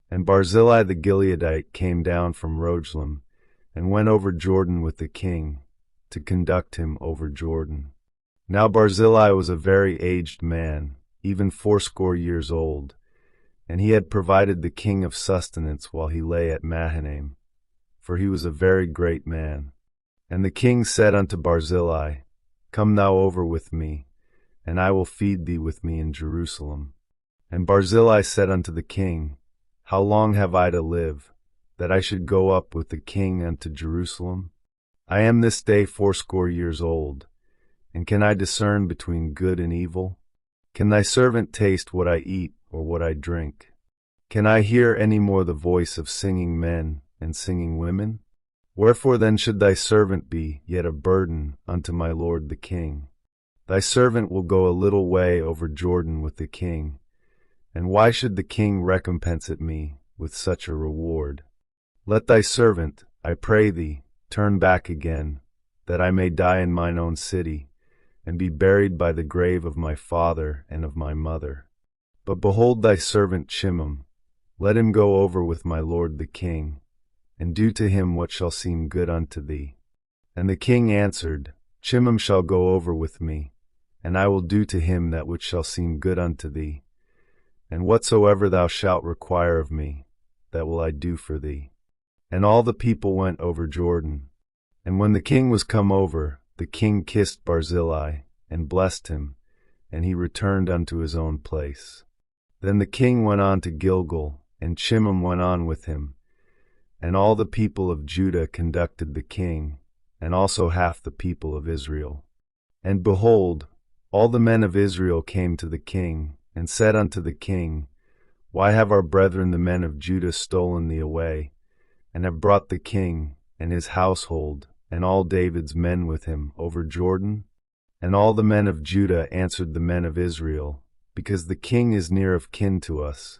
And Barzillai the Gileadite came down from Rogelim, and went over Jordan with the king, to conduct him over Jordan. Now Barzillai was a very aged man, even 80 years old, and he had provided the king of sustenance while he lay at Mahanaim, for he was a very great man. And the king said unto Barzillai, Come thou over with me, and I will feed thee with me in Jerusalem. And Barzillai said unto the king, How long have I to live, that I should go up with the king unto Jerusalem? I am this day 80 years old, and can I discern between good and evil? Can thy servant taste what I eat or what I drink? Can I hear any more the voice of singing men and singing women? Wherefore then should thy servant be yet a burden unto my lord the king? Thy servant will go a little way over Jordan with the king, and why should the king recompense it me with such a reward? Let thy servant, I pray thee, turn back again, that I may die in mine own city, and be buried by the grave of my father and of my mother. But behold thy servant Chimham, let him go over with my lord the king, and do to him what shall seem good unto thee. And the king answered, Chimham shall go over with me, and I will do to him that which shall seem good unto thee. And whatsoever thou shalt require of me, that will I do for thee. And all the people went over Jordan. And when the king was come over, the king kissed Barzillai, and blessed him, and he returned unto his own place. Then the king went on to Gilgal, and Chimham went on with him. And all the people of Judah conducted the king, and also half the people of Israel. And behold, all the men of Israel came to the king, and said unto the king, Why have our brethren the men of Judah stolen thee away, and have brought the king, and his household, and all David's men with him, over Jordan? And all the men of Judah answered the men of Israel, Because the king is near of kin to us.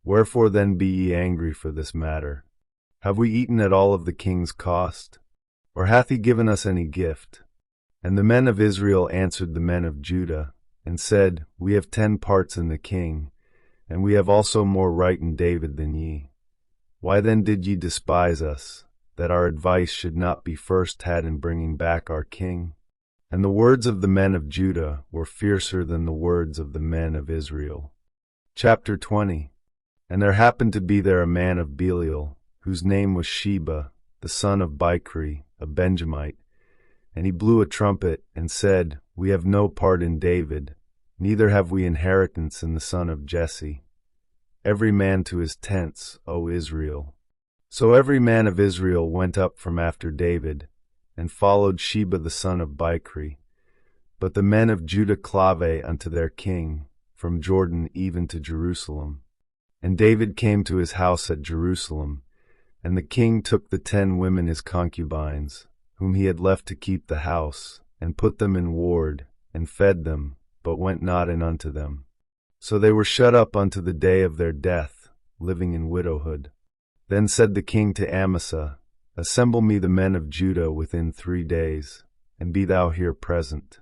Wherefore then be ye angry for this matter? Have we eaten at all of the king's cost? Or hath he given us any gift? And the men of Israel answered the men of Judah, and said, We have 10 parts in the king, and we have also more right in David than ye. Why then did ye despise us, that our advice should not be first had in bringing back our king? And the words of the men of Judah were fiercer than the words of the men of Israel. Chapter 20. And there happened to be there a man of Belial, whose name was Sheba, the son of Bichri, a Benjamite. And he blew a trumpet, and said, We have no part in David, neither have we inheritance in the son of Jesse. Every man to his tents, O Israel. So every man of Israel went up from after David, and followed Sheba the son of Bichri. But the men of Judah clave unto their king, from Jordan even to Jerusalem. And David came to his house at Jerusalem, and the king took the 10 women his concubines, whom he had left to keep the house, and put them in ward, and fed them, but went not in unto them. So they were shut up unto the day of their death, living in widowhood. Then said the king to Amasa, Assemble me the men of Judah within 3 days, and be thou here present.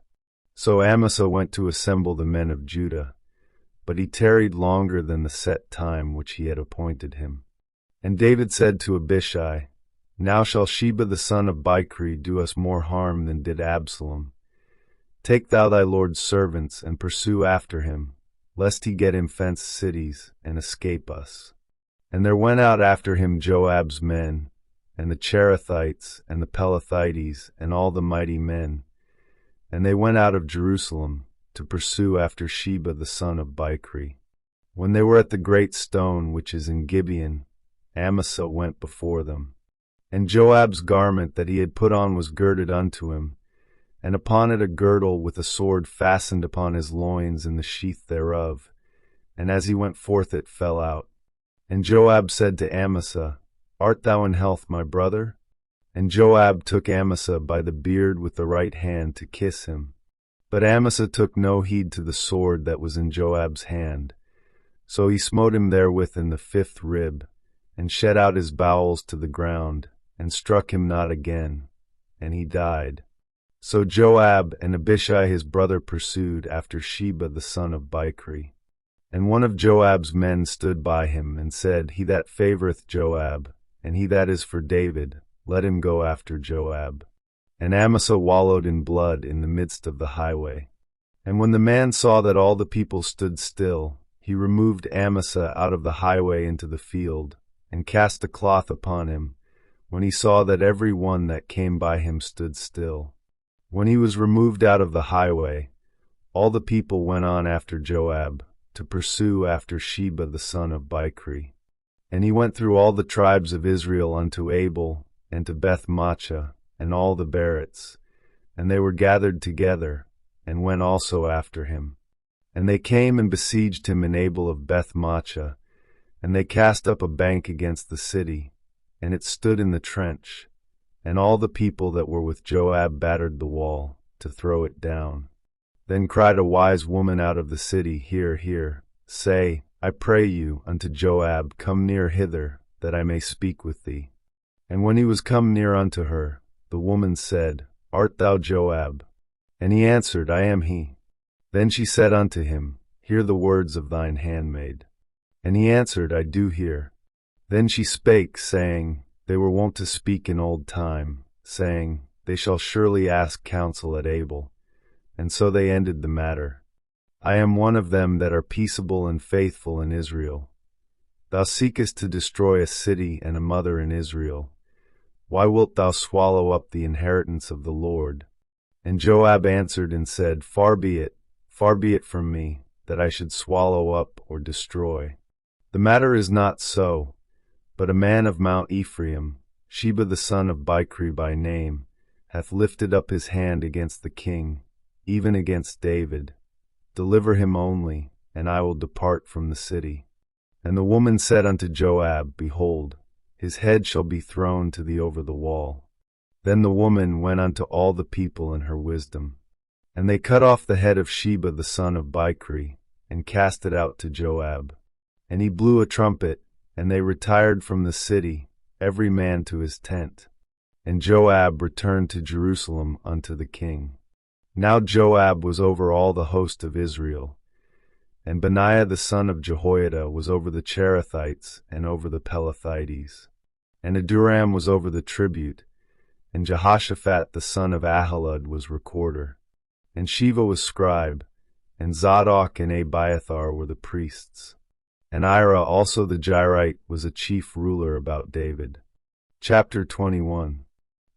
So Amasa went to assemble the men of Judah, but he tarried longer than the set time which he had appointed him. And David said to Abishai, Now shall Sheba the son of Bichri do us more harm than did Absalom. Take thou thy lord's servants, and pursue after him, lest he get him fenced cities, and escape us. And there went out after him Joab's men, and the Cherethites, and the Pelethites, and all the mighty men. And they went out of Jerusalem, to pursue after Sheba the son of Bichri. When they were at the great stone which is in Gibeon, Amasa went before them. And Joab's garment that he had put on was girded unto him, and upon it a girdle with a sword fastened upon his loins in the sheath thereof. And as he went forth it fell out. And Joab said to Amasa, Art thou in health, my brother? And Joab took Amasa by the beard with the right hand to kiss him. But Amasa took no heed to the sword that was in Joab's hand. So he smote him therewith in the 5th rib, and shed out his bowels to the ground, and struck him not again, and he died. So Joab and Abishai his brother pursued after Sheba the son of Bichri. And one of Joab's men stood by him, and said, He that favoureth Joab, and he that is for David, let him go after Joab. And Amasa wallowed in blood in the midst of the highway. And when the man saw that all the people stood still, he removed Amasa out of the highway into the field, and cast a cloth upon him, when he saw that every one that came by him stood still. When he was removed out of the highway, all the people went on after Joab, to pursue after Sheba the son of Bichri. And he went through all the tribes of Israel unto Abel, and to Beth-maachah, and all the Berits, and they were gathered together, and went also after him. And they came and besieged him in Abel of Beth-maachah, and they cast up a bank against the city, and it stood in the trench, and all the people that were with Joab battered the wall, to throw it down. Then cried a wise woman out of the city, Hear, hear, say, I pray you, unto Joab, Come near hither, that I may speak with thee. And when he was come near unto her, the woman said, Art thou Joab? And he answered, I am he. Then she said unto him, Hear the words of thine handmaid. And he answered, I do hear. Then she spake, saying, They were wont to speak in old time, saying, They shall surely ask counsel at Abel. And so they ended the matter. I am one of them that are peaceable and faithful in Israel. Thou seekest to destroy a city and a mother in Israel. Why wilt thou swallow up the inheritance of the Lord? And Joab answered and said, far be it from me, that I should swallow up or destroy. The matter is not so, but a man of Mount Ephraim, Sheba the son of Bichri by name, hath lifted up his hand against the king, even against David. Deliver him only, and I will depart from the city. And the woman said unto Joab, Behold, his head shall be thrown to thee over the wall. Then the woman went unto all the people in her wisdom. And they cut off the head of Sheba the son of Bichri, and cast it out to Joab. And he blew a trumpet, and they retired from the city, every man to his tent. And Joab returned to Jerusalem unto the king. Now Joab was over all the host of Israel, and Benaiah the son of Jehoiada was over the Cherethites and over the Pelethites. And Adoram was over the tribute, and Jehoshaphat the son of Ahilud was recorder. And Sheva was scribe, and Zadok and Abiathar were the priests. And Ira also the Jairite was a chief ruler about David. Chapter 21.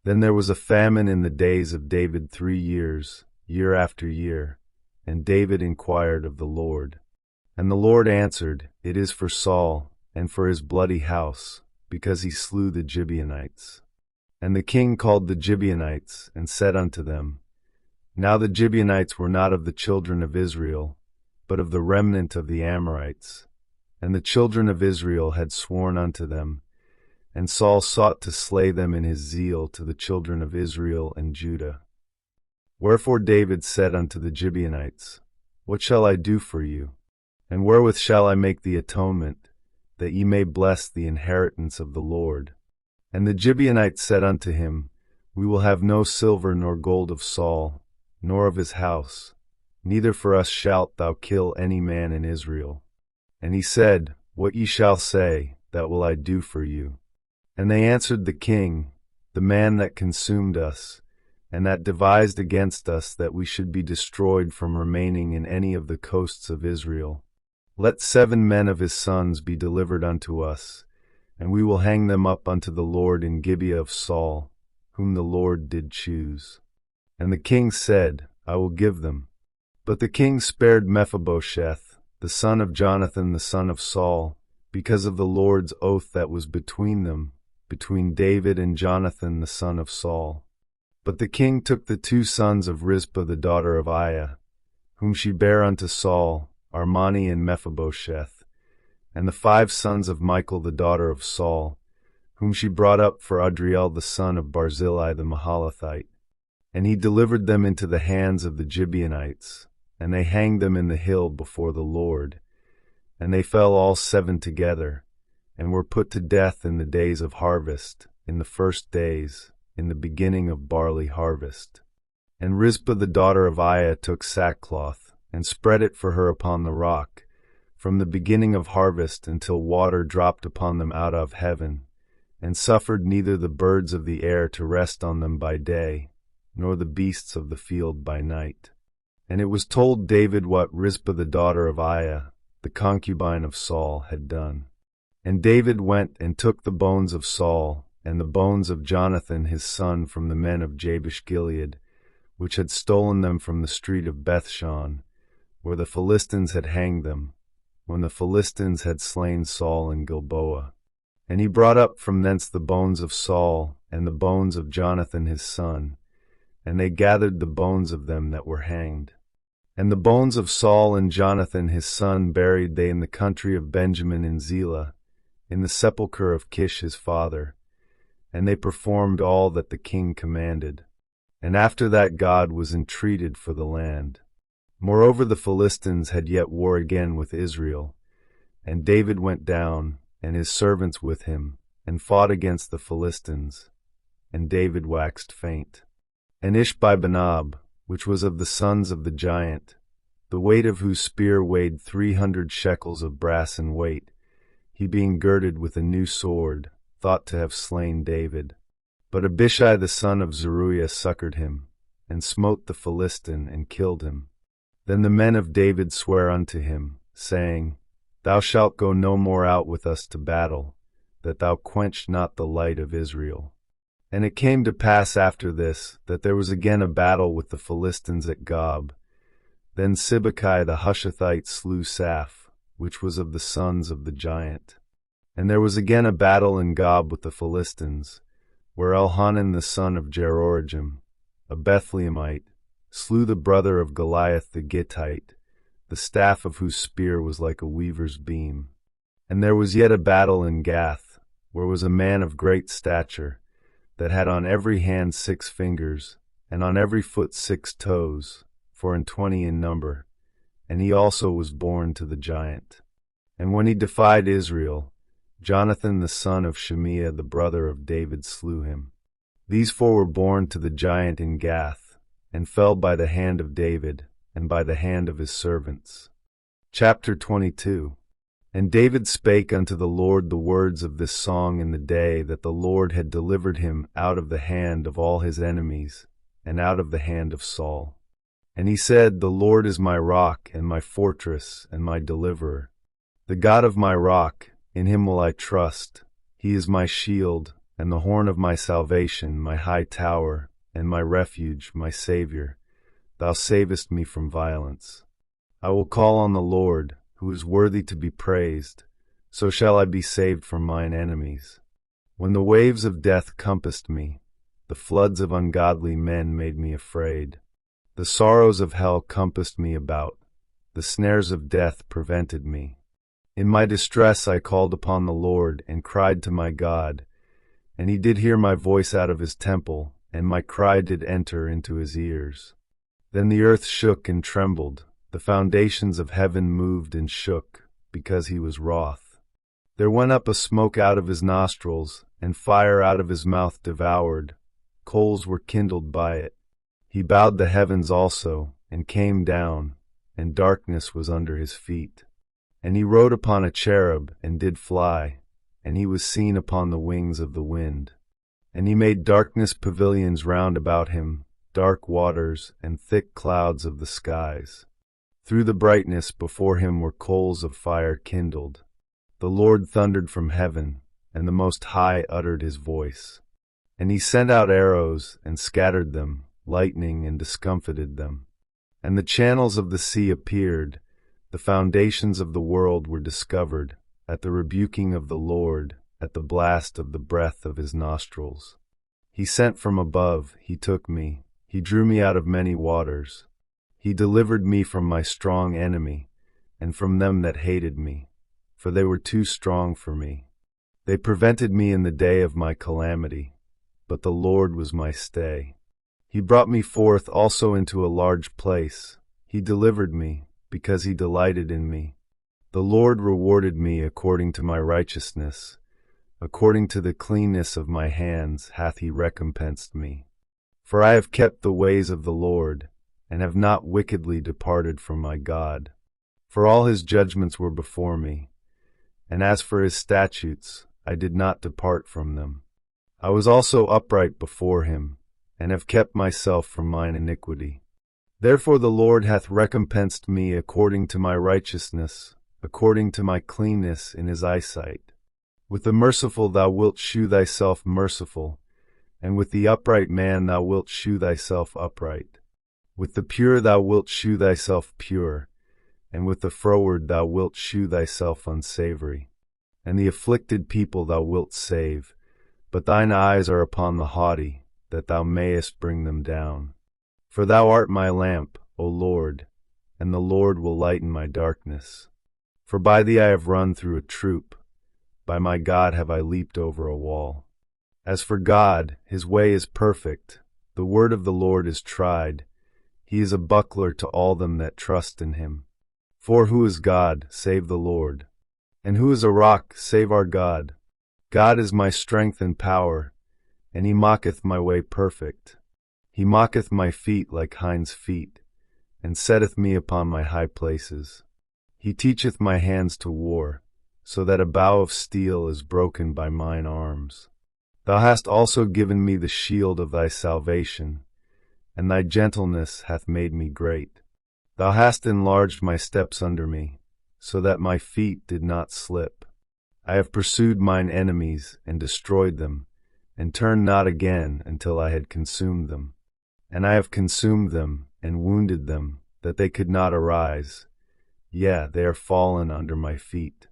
Then there was a famine in the days of David 3 years, year after year, and David inquired of the Lord. And the Lord answered, It is for Saul, and for his bloody house, because he slew the Gibeonites. And the king called the Gibeonites, and said unto them, Now the Gibeonites were not of the children of Israel, but of the remnant of the Amorites. And the children of Israel had sworn unto them, and Saul sought to slay them in his zeal to the children of Israel and Judah. Wherefore David said unto the Gibeonites, What shall I do for you? And wherewith shall I make the atonement, that ye may bless the inheritance of the Lord? And the Gibeonites said unto him, We will have no silver nor gold of Saul, nor of his house, neither for us shalt thou kill any man in Israel. And he said, What ye shall say, that will I do for you. And they answered the king, The man that consumed us, and that devised against us that we should be destroyed from remaining in any of the coasts of Israel. Let 7 men of his sons be delivered unto us, and we will hang them up unto the Lord in Gibeah of Saul, whom the Lord did choose. And the king said, I will give them. But the king spared Mephibosheth, the son of Jonathan the son of Saul, because of the Lord's oath that was between them, between David and Jonathan the son of Saul. But the king took the 2 sons of Rizpah the daughter of Aiah, whom she bare unto Saul, Armani and Mephibosheth, and the 5 sons of Michal the daughter of Saul, whom she brought up for Adriel the son of Barzillai the Mahalathite. And he delivered them into the hands of the Gibeonites, and they hanged them in the hill before the Lord. And they fell all 7 together, and were put to death in the days of harvest, in the first days, in the beginning of barley harvest. And Rizpah the daughter of Aiah took sackcloth, and spread it for her upon the rock, from the beginning of harvest until water dropped upon them out of heaven, and suffered neither the birds of the air to rest on them by day, nor the beasts of the field by night. And it was told David what Rizpah the daughter of Aiah, the concubine of Saul, had done. And David went and took the bones of Saul, and the bones of Jonathan his son from the men of Jabesh-Gilead, which had stolen them from the street of Bethshan, where the Philistines had hanged them, when the Philistines had slain Saul in Gilboa. And he brought up from thence the bones of Saul, and the bones of Jonathan his son, and they gathered the bones of them that were hanged. And the bones of Saul and Jonathan his son buried they in the country of Benjamin in Zelah, in the sepulchre of Kish his father, and they performed all that the king commanded. And after that God was entreated for the land. Moreover the Philistines had yet war again with Israel, and David went down, and his servants with him, and fought against the Philistines, and David waxed faint. And Ishbi-benob, which was of the sons of the giant, the weight of whose spear weighed 300 shekels of brass in weight, he being girded with a new sword, thought to have slain David. But Abishai the son of Zeruiah succored him, and smote the Philistine, and killed him. Then the men of David sware unto him, saying, Thou shalt go no more out with us to battle, that thou quench not the light of Israel. And it came to pass after this, that there was again a battle with the Philistines at Gob. Then Sibbecai the Hushathite slew Saph, which was of the sons of the giant. And there was again a battle in Gob with the Philistines, where Elhanan the son of Jeroham, a Bethlehemite, slew the brother of Goliath the Gittite, the staff of whose spear was like a weaver's beam. And there was yet a battle in Gath, where was a man of great stature, that had on every hand 6 fingers, and on every foot 6 toes, 24 in number, and he also was born to the giant. And when he defied Israel, Jonathan the son of Shimea the brother of David slew him. These 4 were born to the giant in Gath, and fell by the hand of David, and by the hand of his servants. Chapter 22. And David spake unto the Lord the words of this song in the day that the Lord had delivered him out of the hand of all his enemies, and out of the hand of Saul. And he said, The Lord is my rock, and my fortress, and my deliverer. The God of my rock, in him will I trust. He is my shield, and the horn of my salvation, my high tower, and my refuge, my Savior. Thou savest me from violence. I will call on the Lord, who is worthy to be praised. So shall I be saved from mine enemies. When the waves of death compassed me, the floods of ungodly men made me afraid. The sorrows of hell compassed me about. The snares of death prevented me. In my distress I called upon the Lord, and cried to my God. And he did hear my voice out of his temple, and my cry did enter into his ears. Then the earth shook and trembled, the foundations of heaven moved and shook, because he was wroth. There went up a smoke out of his nostrils, and fire out of his mouth devoured. Coals were kindled by it. He bowed the heavens also, and came down, and darkness was under his feet. And he rode upon a cherub, and did fly, and he was seen upon the wings of the wind. And he made darkness pavilions round about him, dark waters, and thick clouds of the skies. Through the brightness before him were coals of fire kindled. The Lord thundered from heaven, and the Most High uttered his voice. And he sent out arrows, and scattered them, lightning, and discomfited them. And the channels of the sea appeared, the foundations of the world were discovered, at the rebuking of the Lord, at the blast of the breath of his nostrils. He sent from above, he took me, he drew me out of many waters. He delivered me from my strong enemy, and from them that hated me, for they were too strong for me. They prevented me in the day of my calamity, but the Lord was my stay. He brought me forth also into a large place. He delivered me, because he delighted in me. The Lord rewarded me according to my righteousness. According to the cleanness of my hands hath he recompensed me. For I have kept the ways of the Lord, and have not wickedly departed from my God. For all his judgments were before me, and as for his statutes, I did not depart from them. I was also upright before him, and have kept myself from mine iniquity. Therefore the Lord hath recompensed me according to my righteousness, according to my cleanness in his eyesight. With the merciful thou wilt shew thyself merciful, and with the upright man thou wilt shew thyself upright. With the pure thou wilt shew thyself pure, and with the froward thou wilt shew thyself unsavory. And the afflicted people thou wilt save, but thine eyes are upon the haughty, that thou mayest bring them down. For thou art my lamp, O Lord, and the Lord will lighten my darkness. For by thee I have run through a troop, by my God have I leaped over a wall. As for God, his way is perfect, the word of the Lord is tried. He is a buckler to all them that trust in him. For who is God, save the Lord? And who is a rock, save our God? God is my strength and power, and he maketh my way perfect. He mocketh my feet like hinds' feet, and setteth me upon my high places. He teacheth my hands to war, so that a bow of steel is broken by mine arms. Thou hast also given me the shield of thy salvation, and thy gentleness hath made me great. Thou hast enlarged my steps under me, so that my feet did not slip. I have pursued mine enemies and destroyed them, and turned not again until I had consumed them. And I have consumed them and wounded them, that they could not arise. Yea, they are fallen under my feet.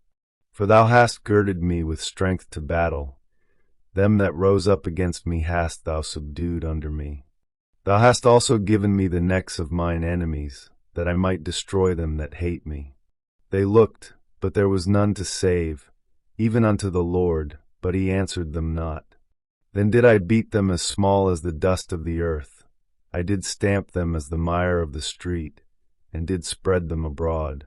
For thou hast girded me with strength to battle. Them that rose up against me hast thou subdued under me. Thou hast also given me the necks of mine enemies, that I might destroy them that hate me. They looked, but there was none to save, even unto the Lord, but he answered them not. Then did I beat them as small as the dust of the earth. I did stamp them as the mire of the street, and did spread them abroad.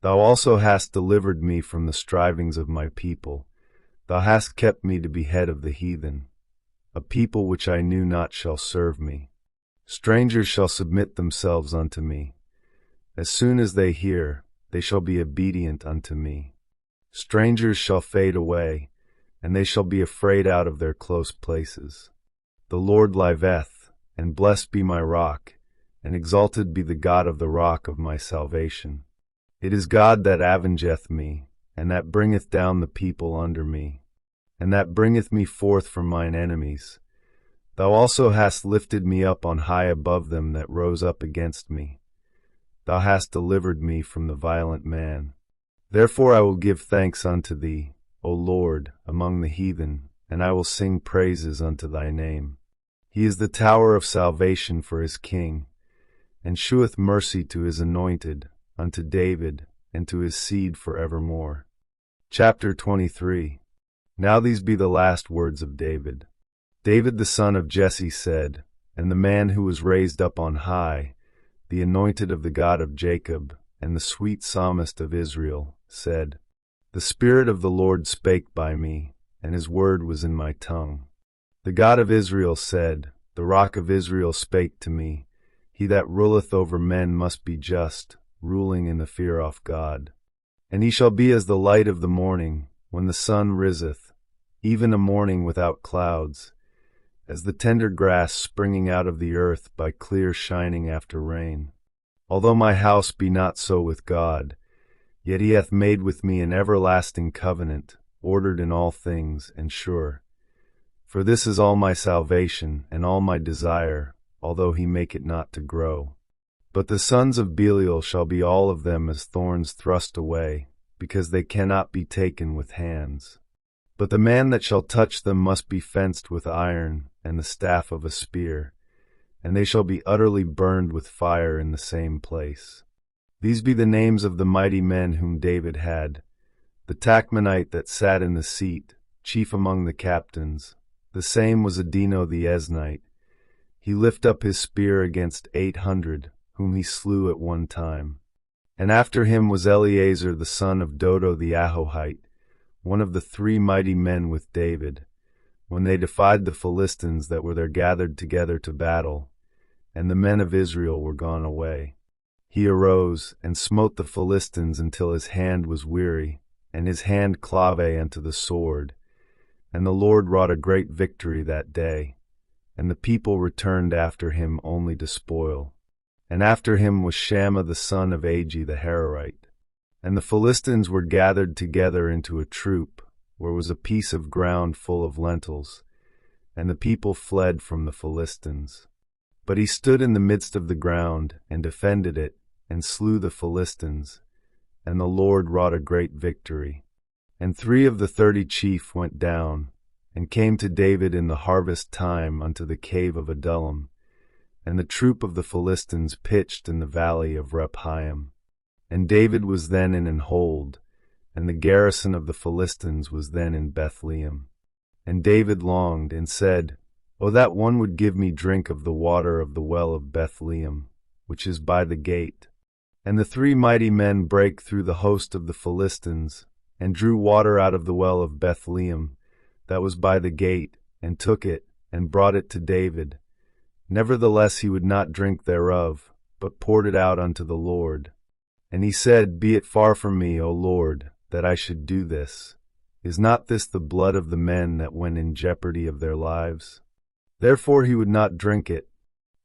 Thou also hast delivered me from the strivings of my people. Thou hast kept me to be head of the heathen. A people which I knew not shall serve me. Strangers shall submit themselves unto me. As soon as they hear, they shall be obedient unto me. Strangers shall fade away, and they shall be afraid out of their close places. The Lord liveth, and blessed be my rock, and exalted be the God of the rock of my salvation. It is God that avengeth me, and that bringeth down the people under me, and that bringeth me forth from mine enemies. Thou also hast lifted me up on high above them that rose up against me. Thou hast delivered me from the violent man. Therefore I will give thanks unto thee, O Lord, among the heathen, and I will sing praises unto thy name. He is the tower of salvation for his king, and sheweth mercy to his anointed, unto David, and to his seed for evermore. Chapter 23. Now these be the last words of David. David the son of Jesse said, and the man who was raised up on high, the anointed of the God of Jacob, and the sweet psalmist of Israel, said, The Spirit of the Lord spake by me, and his word was in my tongue. The God of Israel said, The rock of Israel spake to me, He that ruleth over men must be just, ruling in the fear of God. And he shall be as the light of the morning, when the sun riseth, even a morning without clouds, as the tender grass springing out of the earth by clear shining after rain. Although my house be not so with God, yet he hath made with me an everlasting covenant, ordered in all things, and sure. For this is all my salvation, and all my desire, although he make it not to grow. But the sons of Belial shall be all of them as thorns thrust away, because they cannot be taken with hands. But the man that shall touch them must be fenced with iron, and the staff of a spear, and they shall be utterly burned with fire in the same place. These be the names of the mighty men whom David had: the Tachmonite that sat in the seat, chief among the captains. The same was Adino the Eznite. He lift up his spear against 800, whom he slew at one time. And after him was Eleazar the son of Dodo the Ahohite, one of the 3 mighty men with David, when they defied the Philistines that were there gathered together to battle, and the men of Israel were gone away. He arose, and smote the Philistines until his hand was weary, and his hand clave unto the sword. And the Lord wrought a great victory that day, and the people returned after him only to spoil. And after him was Shammah the son of Agi the Hararite. And the Philistines were gathered together into a troop, where was a piece of ground full of lentils, and the people fled from the Philistines. But he stood in the midst of the ground, and defended it, and slew the Philistines, and the Lord wrought a great victory. And 3 of the 30 chief went down, and came to David in the harvest time unto the cave of Adullam, and the troop of the Philistines pitched in the valley of Rephaim. And David was then in an hold, and the garrison of the Philistines was then in Bethlehem. And David longed, and said, O that one would give me drink of the water of the well of Bethlehem, which is by the gate. And the 3 mighty men brake through the host of the Philistines, and drew water out of the well of Bethlehem, that was by the gate, and took it, and brought it to David. Nevertheless he would not drink thereof, but poured it out unto the Lord. And he said, Be it far from me, O Lord, that I should do this. Is not this the blood of the men that went in jeopardy of their lives? Therefore he would not drink it.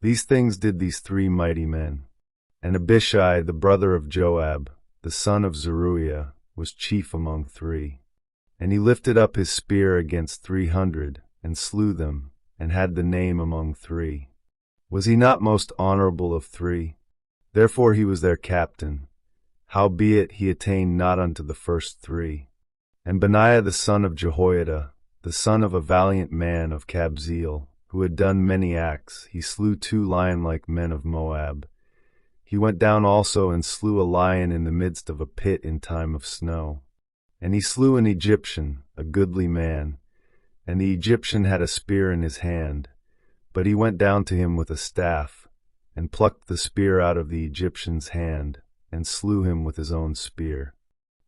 These things did these three mighty men. And Abishai, the brother of Joab, the son of Zeruiah, was chief among three. And he lifted up his spear against 300, and slew them, and had the name among three. Was he not most honorable of three? Therefore he was their captain. Howbeit he attained not unto the first three. And Benaiah the son of Jehoiada, the son of a valiant man of Kabzeel, who had done many acts, he slew 2 lion-like men of Moab. He went down also and slew a lion in the midst of a pit in time of snow. And he slew an Egyptian, a goodly man, and the Egyptian had a spear in his hand. But he went down to him with a staff, and plucked the spear out of the Egyptian's hand, and slew him with his own spear.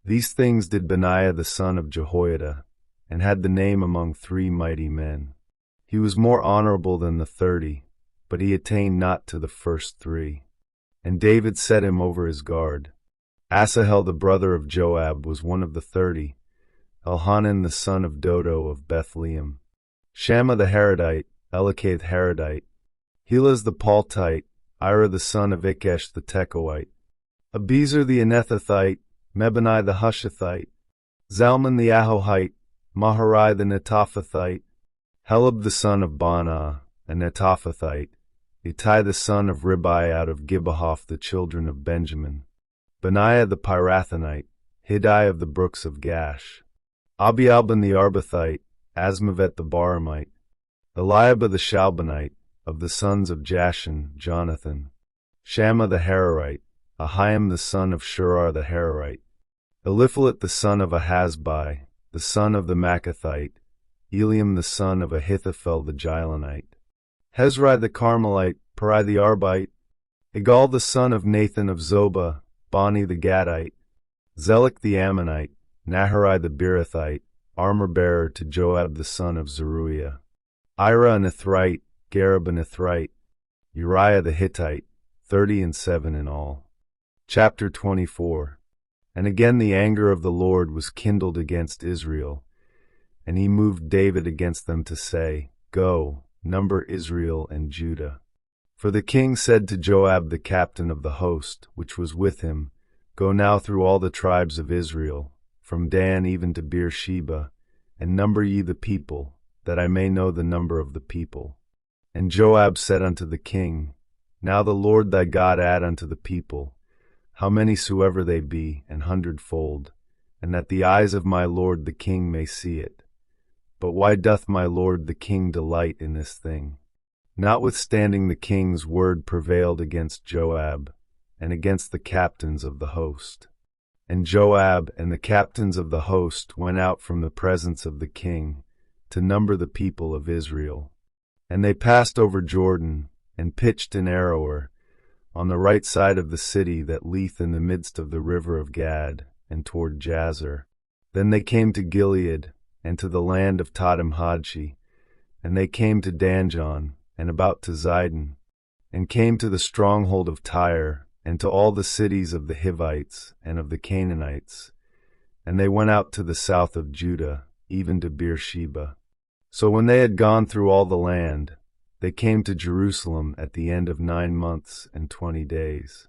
These things did Benaiah the son of Jehoiada, and had the name among 3 mighty men. He was more honorable than the 30, but he attained not to the first 3. And David set him over his guard. Asahel the brother of Joab was one of the 30, Elhanan the son of Dodo of Bethlehem, Shammah the Harodite, Elikath Harodite, Helaz the Paltite, Ira the son of Ikesh the Tekoite, Abiezer the Anethathite, Mebani the Hushathite, Zalman the Ahohite, Maharai the Netophathite, Helab the son of Baanah, a Netophathite, Ittai the son of Ribai out of Gibehoth the children of Benjamin, Benaiah the Pirathonite, Hiddai of the brooks of Gash, Abialban the Arbathite, Asmavet the Baramite, Eliab the Shalbanite, of the sons of Jashan, Jonathan, Shammah the Hararite, Ahiam the son of Shurar the Hararite, Eliphalet the son of Ahasbai, the son of the Machathite, Eliam the son of Ahithophel the Gilonite, Hezrai the Carmelite, Parai the Arbite, Igal the son of Nathan of Zobah, Bani the Gadite, Zelek the Ammonite, Naharai the Beerothite, armor-bearer to Joab the son of Zeruiah, Ira an Ithrite, Gareb an Ithrite, Uriah the Hittite, 37 in all. Chapter 24. And again the anger of the Lord was kindled against Israel, and he moved David against them to say, Go, number Israel and Judah. For the king said to Joab the captain of the host, which was with him, Go now through all the tribes of Israel, from Dan even to Beersheba, and number ye the people, that I may know the number of the people. And Joab said unto the king, Now the Lord thy God add unto the people, how many soever they be, 100-fold, and that the eyes of my lord the king may see it. But why doth my lord the king delight in this thing? Notwithstanding the king's word prevailed against Joab, and against the captains of the host. And Joab and the captains of the host went out from the presence of the king, to number the people of Israel. And they passed over Jordan, and pitched in Aroer, on the right side of the city that lieth in the midst of the river of Gad, and toward Jazer. Then they came to Gilead, and to the land of Tadimhodshi, and they came to Danjon, and about to Zidon, and came to the stronghold of Tyre, and to all the cities of the Hivites, and of the Canaanites. And they went out to the south of Judah, even to Beersheba. So when they had gone through all the land, they came to Jerusalem at the end of 9 months and 20 days.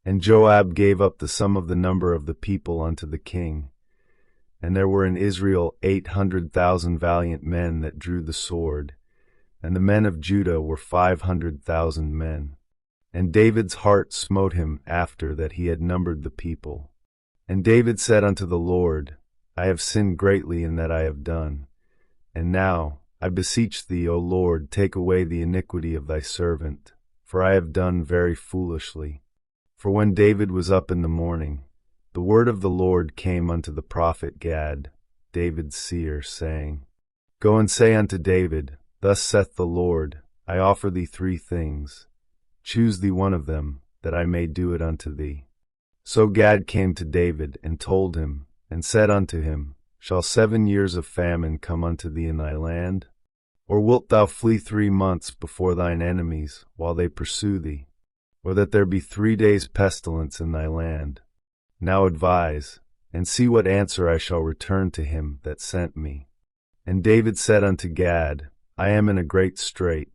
And Joab gave up the sum of the number of the people unto the king. And there were in Israel 800,000 valiant men that drew the sword, and the men of Judah were 500,000 men. And David's heart smote him after that he had numbered the people. And David said unto the Lord, I have sinned greatly in that I have done. And now, I beseech thee, O Lord, take away the iniquity of thy servant, for I have done very foolishly. For when David was up in the morning, the word of the Lord came unto the prophet Gad, David's seer, saying, Go and say unto David, Thus saith the Lord, I offer thee 3 things. Choose thee one of them, that I may do it unto thee. So Gad came to David, and told him, and said unto him, Shall 7 years of famine come unto thee in thy land? Or wilt thou flee 3 months before thine enemies, while they pursue thee? Or that there be 3 days' pestilence in thy land? Now advise, and see what answer I shall return to him that sent me. And David said unto Gad, I am in a great strait.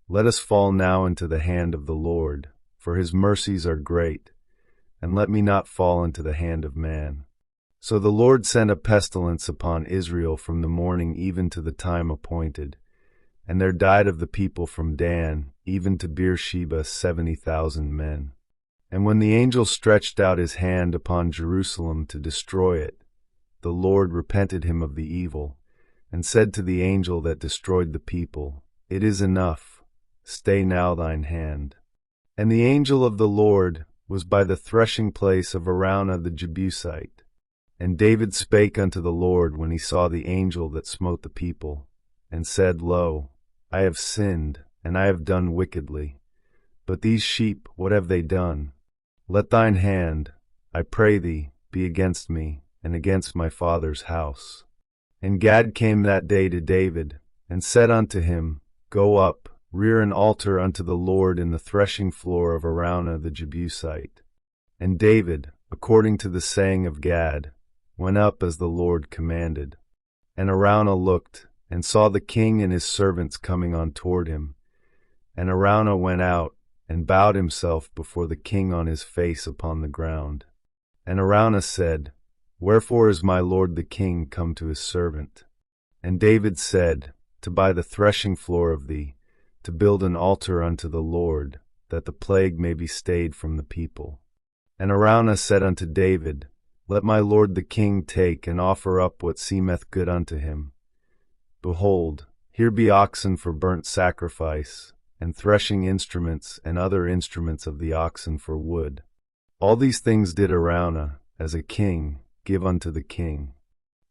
Let us fall now into the hand of the Lord, for his mercies are great, and let me not fall into the hand of man. So the Lord sent a pestilence upon Israel from the morning even to the time appointed, and there died of the people from Dan even to Beersheba 70,000 men. And when the angel stretched out his hand upon Jerusalem to destroy it, the Lord repented him of the evil, and said to the angel that destroyed the people, It is enough, stay now thine hand. And the angel of the Lord was by the threshing place of Araunah the Jebusite. And David spake unto the Lord when he saw the angel that smote the people, and said, Lo, I have sinned, and I have done wickedly. But these sheep, what have they done? Let thine hand, I pray thee, be against me, and against my father's house. And Gad came that day to David, and said unto him, Go up, rear an altar unto the Lord in the threshing floor of Araunah the Jebusite. And David, according to the saying of Gad, went up as the Lord commanded. And Araunah looked, and saw the king and his servants coming on toward him. And Araunah went out, and bowed himself before the king on his face upon the ground. And Araunah said, Wherefore is my lord the king come to his servant? And David said, To buy the threshing floor of thee, to build an altar unto the Lord, that the plague may be stayed from the people. And Araunah said unto David, Let my lord the king take and offer up what seemeth good unto him. Behold, here be oxen for burnt sacrifice, and threshing instruments and other instruments of the oxen for wood. All these things did Araunah, as a king, give unto the king.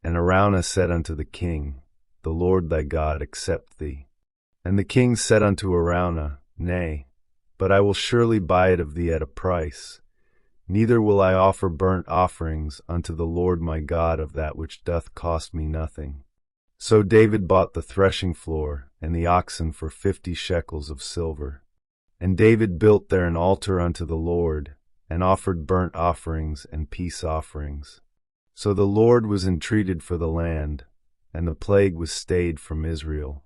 And Araunah said unto the king, The Lord thy God accept thee. And the king said unto Araunah, Nay, but I will surely buy it of thee at a price. Neither will I offer burnt offerings unto the Lord my God of that which doth cost me nothing. So David bought the threshing floor and the oxen for 50 shekels of silver. And David built there an altar unto the Lord, and offered burnt offerings and peace offerings. So the Lord was entreated for the land, and the plague was stayed from Israel.